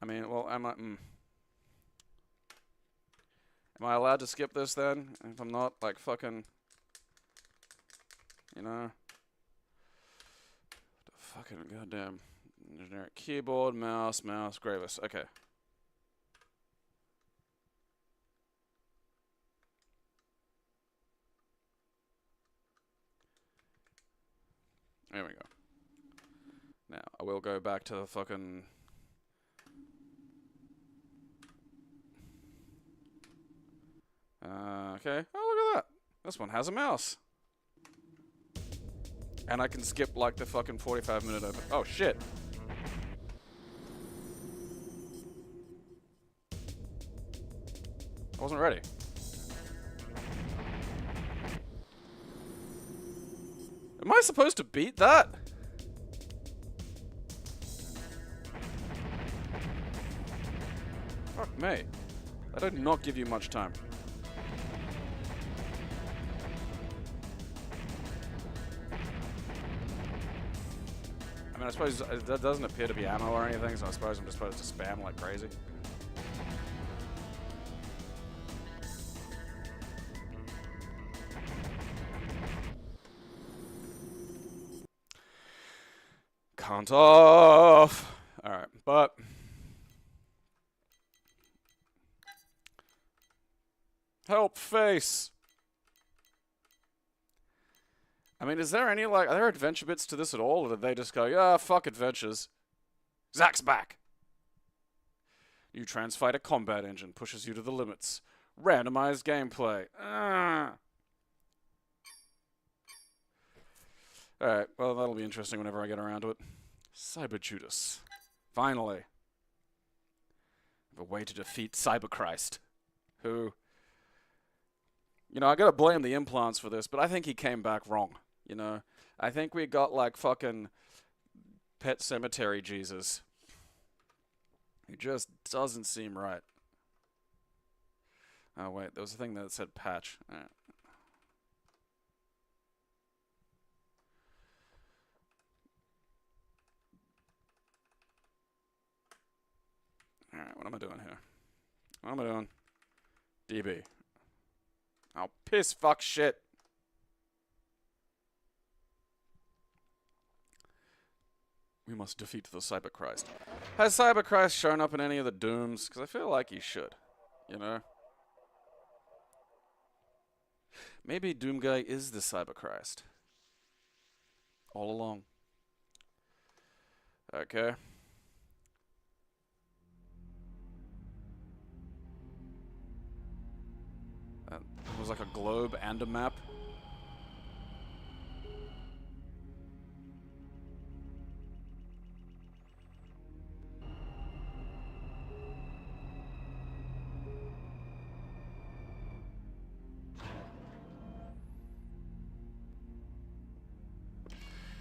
S1: I mean, well, am I allowed to skip this then? If I'm not, like, fucking... You know? The fucking goddamn... Generic keyboard, mouse, Gravis. Okay. There we go. Now, I will go back to the fucking... Okay. Oh, look at that. This one has a mouse. And I can skip, like, the fucking 45-minute open... Oh, shit. I wasn't ready. Am I supposed to beat that? Fuck me. I did not give you much time. I mean, I suppose that doesn't appear to be ammo or anything, so I suppose I'm just supposed to spam like crazy. Count off! Alright, but... Help face! I mean, is there any, like, are there adventure bits to this at all, or did they just go, yeah, fuck adventures? Zack's back! New Transfighter combat engine pushes you to the limits. Randomized gameplay. Alright, well, that'll be interesting whenever I get around to it. Cyber Judas. Finally. A way to defeat Cyberchrist. Who... You know, I gotta blame the implants for this, but I think he came back wrong. You know? I think we got like fucking Pet Cemetery Jesus. It just doesn't seem right. Oh wait, there was a thing that said patch. Alright. Alright, what am I doing here? What am I doing? DB. Oh, piss, fuck, shit. We must defeat the Cyberchrist. Has Cyberchrist shown up in any of the Dooms? Because I feel like he should. You know? Maybe Doom Guy is the Cyberchrist. All along. Okay. That was like a globe and a map.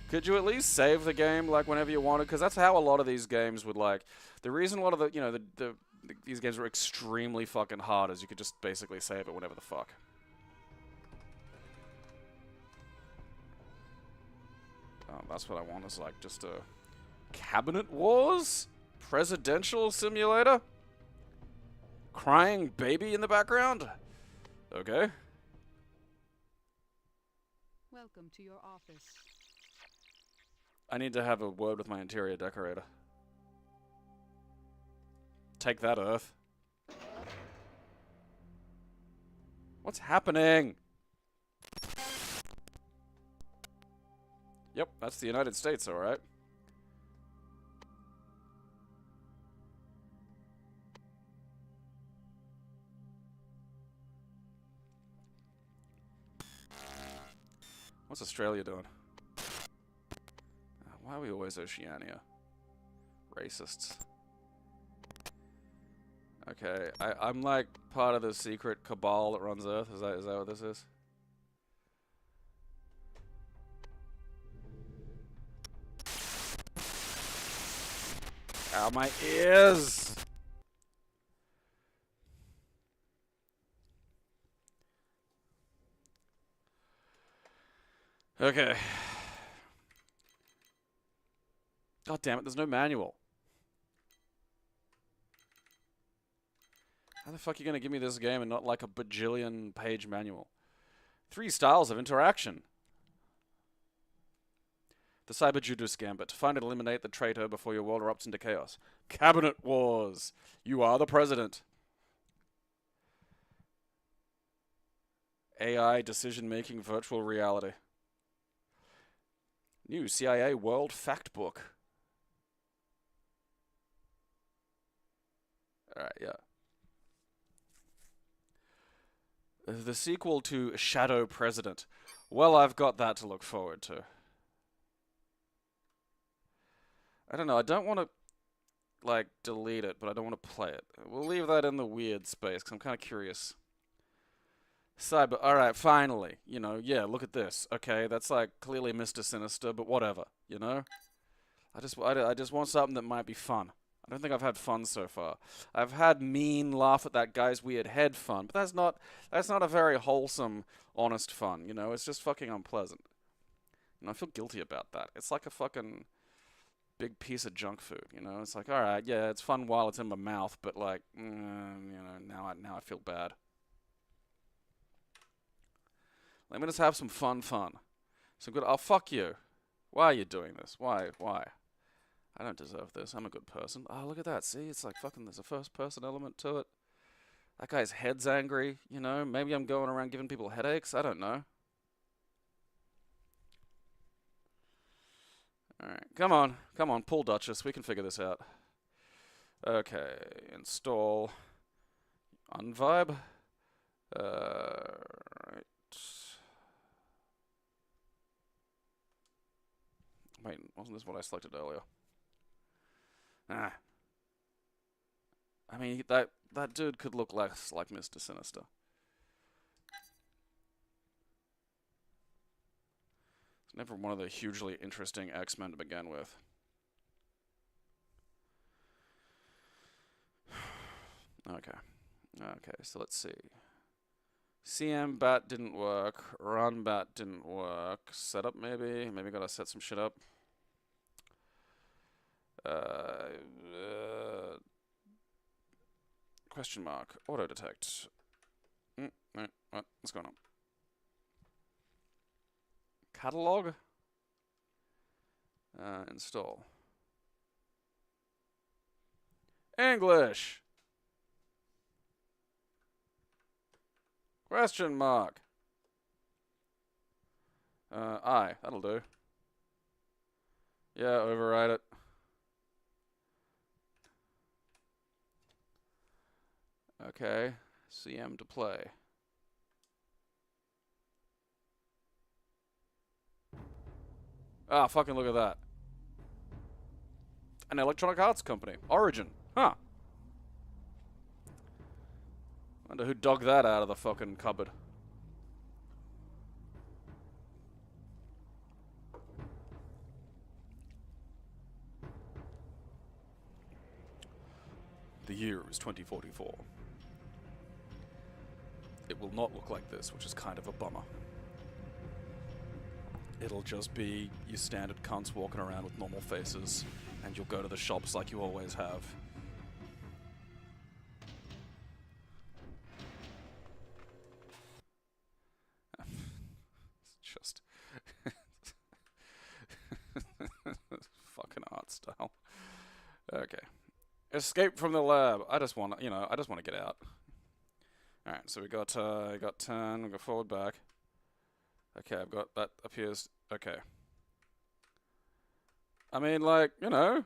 S1: Could you at least save the game like whenever you wanted? Because that's how a lot of these games would like. The reason a lot of the, you know, these games were extremely fucking hard is you could just basically save it whenever the fuck. Oh, that's what I want is like just a Cabinet Wars presidential simulator. Crying baby in the background. Okay.
S7: Welcome to your office.
S1: I need to have a word with my interior decorator. Take that, Earth. What's happening? Yep, that's the United States, alright. What's Australia doing? Why are we always Oceania? Racists. Okay, I'm like part of the secret cabal that runs Earth. Is that what this is? Ow, my ears! Okay. God damn it, there's no manual. How the fuck are you gonna give me this game and not like a bajillion page manual? 3 styles of interaction. The Cyber Judas Gambit. Find and eliminate the traitor before your world erupts into chaos. Cabinet Wars. You are the president. AI decision-making virtual reality. New CIA World Factbook. Alright, yeah. The sequel to Shadow President. Well, I've got that to look forward to. I don't know, I don't want to, like, delete it, but I don't want to play it. We'll leave that in the weird space, because I'm kind of curious. Alright, finally. You know, yeah, look at this. Okay, that's, like, clearly Mr. Sinister, but whatever, you know? I just want something that might be fun. I don't think I've had fun so far. I've had mean, laugh at that guy's weird head fun, but that's not a very wholesome, honest fun, you know? It's just fucking unpleasant. And I feel guilty about that. It's like a fucking big piece of junk food, you know? It's like, alright, yeah, it's fun while it's in my mouth, but like, you know, now I feel bad. Let me just have some fun. Some good, oh, fuck you. Why are you doing this? Why? I don't deserve this. I'm a good person. Oh, look at that. See, it's like fucking, there's a first person element to it. That guy's head's angry, you know? Maybe I'm going around giving people headaches. I don't know. Alright, come on, pull Duchess. We can figure this out. Okay, install. Unvibe. Right. Wait, wasn't this what I selected earlier? Ah. I mean, that dude could look less like Mr. Sinister. It's never one of the hugely interesting X-Men to begin with. Okay. Okay, so let's see. CM bat didn't work. Run bat didn't work. Setup maybe. Maybe gotta set some shit up. Question mark. Auto detect. What? What's going on? Catalog. Install. English. Question mark. I. That'll do. Yeah, override it. Okay. CM to play. Ah, fucking look at that. An Electronic Arts company. Origin. Huh. Wonder who dug that out of the fucking cupboard. The year is 2044. It will not look like this, which is kind of a bummer. It'll just be your standard cunts walking around with normal faces, and you'll go to the shops like you always have. It's just fucking art style. Okay. Escape from the lab. I just want to, I just want to get out. Alright, so we got 10, we got forward, back. Okay, I've got that appears, okay. I mean, like,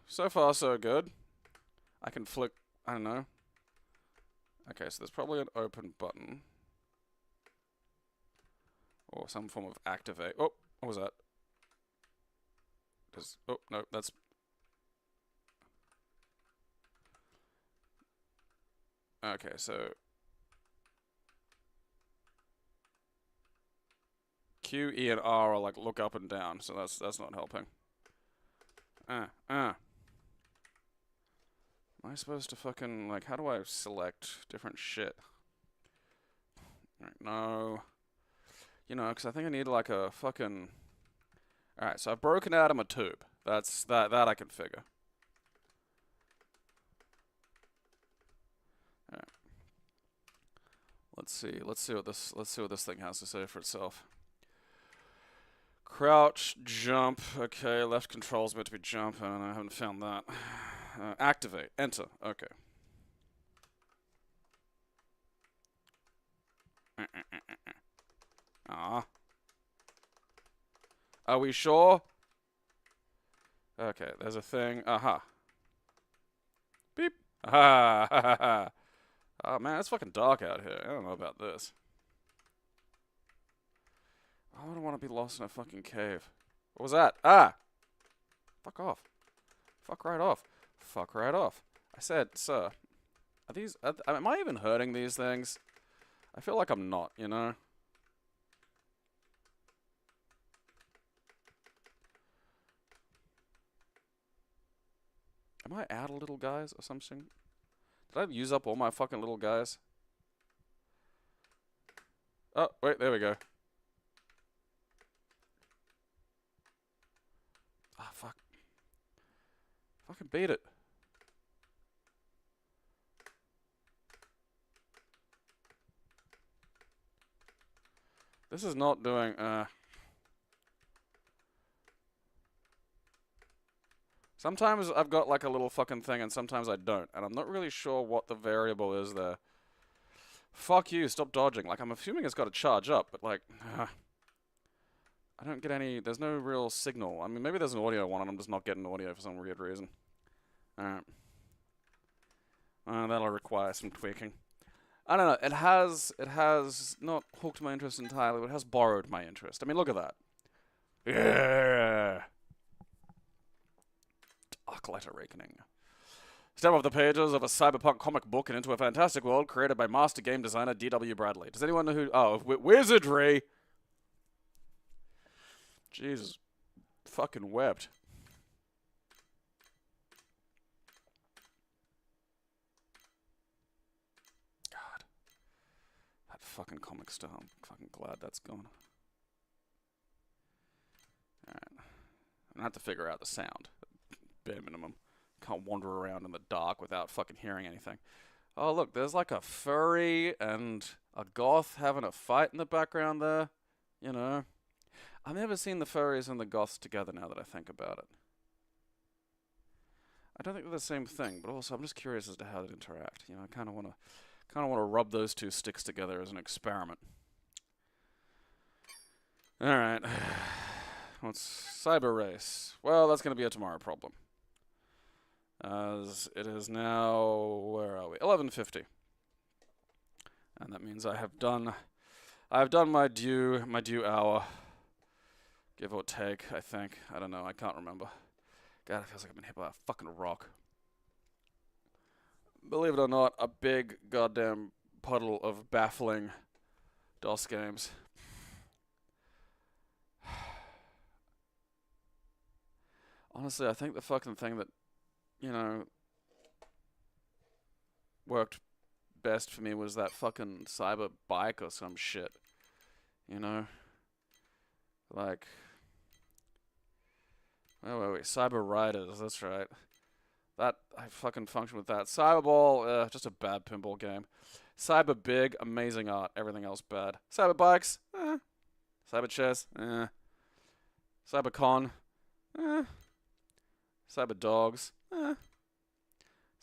S1: so far so good. I can flick, I don't know. Okay, so there's probably an open button. Or some form of activate. Oh, what was that? Oh, no, that's... Okay, so... Q, E, and R are like look up and down, so that's not helping. Am I supposed to fucking, like, how do I select different shit? Alright, no. Because I think I need like a fucking... Alright, so I've broken out of my tube. That I can figure. Alright. Let's see what this thing has to say for itself. Crouch, jump. Okay, left control's meant to be jump. I don't know, I haven't found that. Activate. Enter. Okay. Are we sure? Okay, there's a thing. Aha. Beep. Aha. Oh man, it's fucking dark out here. I don't know about this. I don't want to be lost in a fucking cave. What was that? Ah! Fuck off. Fuck right off. Fuck right off. I said, sir. Are these... am I even hurting these things? I feel like I'm not, Am I out of little guys or something? Did I use up all my fucking little guys? Oh, wait, there we go. Ah, fuck. Fucking beat it. This is not doing, Sometimes I've got like a little fucking thing and sometimes I don't. And I'm not really sure what the variable is there. Fuck you, stop dodging. Like, I'm assuming it's got to charge up, but like... I don't get any... There's no real signal. I mean, maybe there's an audio one and I'm just not getting audio for some weird reason. Alright. That'll require some tweaking. I don't know. It has not hooked my interest entirely, but it has borrowed my interest. I mean, look at that. Yeah! Dark Light Awakening. Step off the pages of a cyberpunk comic book and into a fantastic world created by master game designer D.W. Bradley. Does anyone know who... Oh, Wizardry! Jesus. Fucking wept. God. That fucking comic style. I'm fucking glad that's gone. Alright. I'm gonna have to figure out the sound. Bare minimum. Can't wander around in the dark without fucking hearing anything. Oh, look, there's like a furry and a goth having a fight in the background there. You know. I've never seen the furries and the goths together now that I think about it. I don't think they're the same thing, but also I'm just curious as to how they interact. You know, I kind of want to rub those two sticks together as an experiment. All right. What's Cyber Race? Well, that's going to be a tomorrow problem. As it is now, where are we? 11:50. And that means I have done my due hour. Give or take, I think. I don't know, I can't remember. God, it feels like I've been hit by a fucking rock. Believe it or not, a big goddamn puddle of baffling DOS games. Honestly, I think the fucking thing that, you know, worked best for me was that fucking cyber bike or some shit. You know? Like, where were we? Cyber Riders, that's right. That, I fucking functioned with that. Cyberball, just a bad pinball game. Cyber Big, amazing art, everything else bad. Cyber Bikes, Cyber Chess, Cybercon, Cyber Dogs,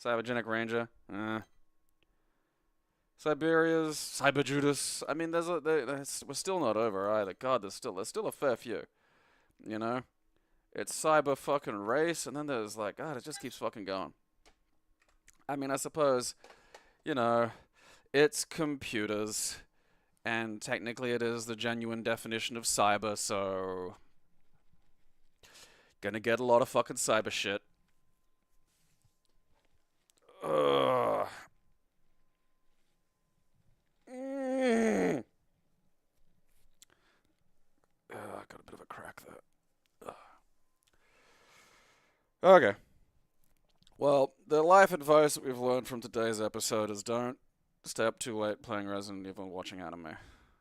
S1: Cybergenic Ranger, Siberia's, Cyber Judas. I mean, we're still not over either. God, there's still a fair few. You know? It's Cyber fucking Race, and then there's like, God, it just keeps fucking going. I mean, I suppose, you know, it's computers, and technically it is the genuine definition of cyber, so gonna get a lot of fucking cyber shit. Ugh. Got a bit of a crack there. Okay. Well, the life advice that we've learned from today's episode is don't stay up too late playing Resident Evil and watching anime.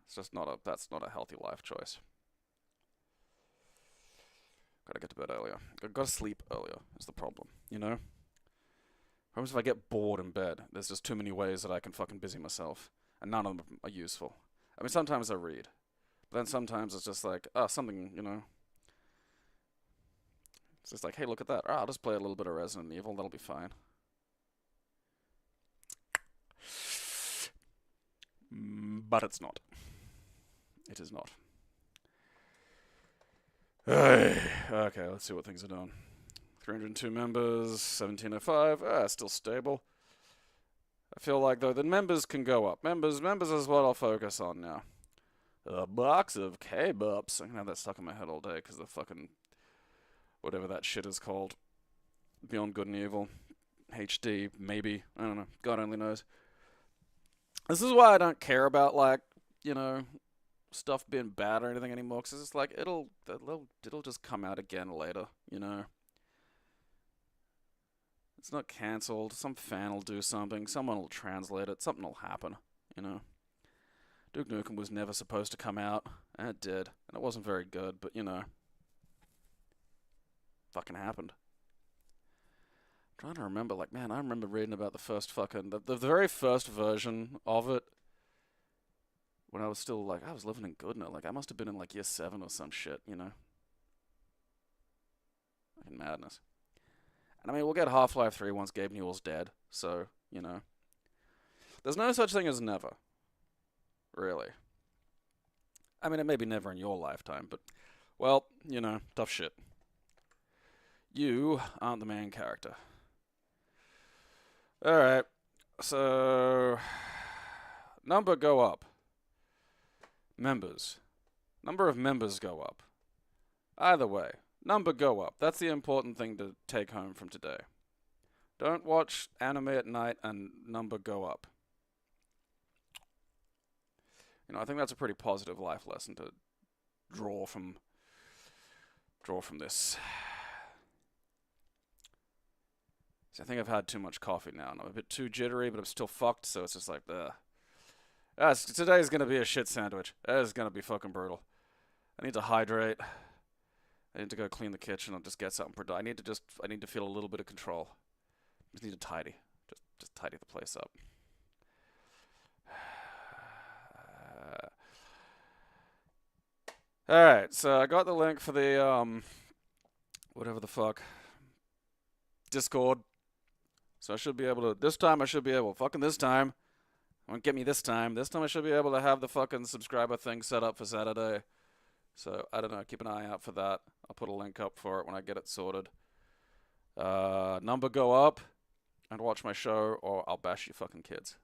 S1: It's just that's not a healthy life choice. Gotta get to bed earlier. Gotta sleep earlier is the problem, you know? What if I get bored in bed? There's just too many ways that I can fucking busy myself, and none of them are useful. I mean, sometimes I read, but then sometimes it's just like, something, you know? It's just like, hey, look at that. I'll just play a little bit of Resident Evil. That'll be fine. But it's not. It is not. Okay, let's see what things are doing. 302 members, 1705. Still stable. I feel like, though, the members can go up. Members is what I'll focus on now. A box of K-Bups. I'm gonna have that stuck in my head all day because the fucking... whatever that shit is called. Beyond Good and Evil. HD, maybe. I don't know. God only knows. This is why I don't care about, like, you know, stuff being bad or anything anymore. Because it's like, it'll just come out again later, you know. It's not cancelled. Some fan will do something. Someone will translate it. Something will happen, you know. Duke Nukem was never supposed to come out. And it did. And it wasn't very good, but, you know. Fucking happened. I'm trying to remember, like, man, I remember reading about the first fucking, the very first version of it when I was still, like, I was living in Goodna. Like, I must have been in, like, year 7 or some shit, you know? Fucking madness. And I mean, we'll get Half-Life 3 once Gabe Newell's dead, so, you know. There's no such thing as never. Really. I mean, it may be never in your lifetime, but, well, you know, tough shit. You aren't the main character. Alright, so... number go up. Members. Number of members go up. Either way, number go up. That's the important thing to take home from today. Don't watch anime at night and number go up. You know, I think that's a pretty positive life lesson to draw from this. See, I think I've had too much coffee now, and I'm a bit too jittery, but I'm still fucked, so it's just like, today's gonna be a shit sandwich. It is gonna be fucking brutal. I need to hydrate. I need to go clean the kitchen and just get something productive. I need to feel a little bit of control. Just need to tidy. Just tidy the place up. Alright, so I got the link for the, whatever the fuck, Discord. So I should be able to, this time, fucking this time. Won't get me this time. This time I should be able to have the fucking subscriber thing set up for Saturday. So, I don't know, keep an eye out for that. I'll put a link up for it when I get it sorted. Number go up, and watch my show, or I'll bash you fucking kids.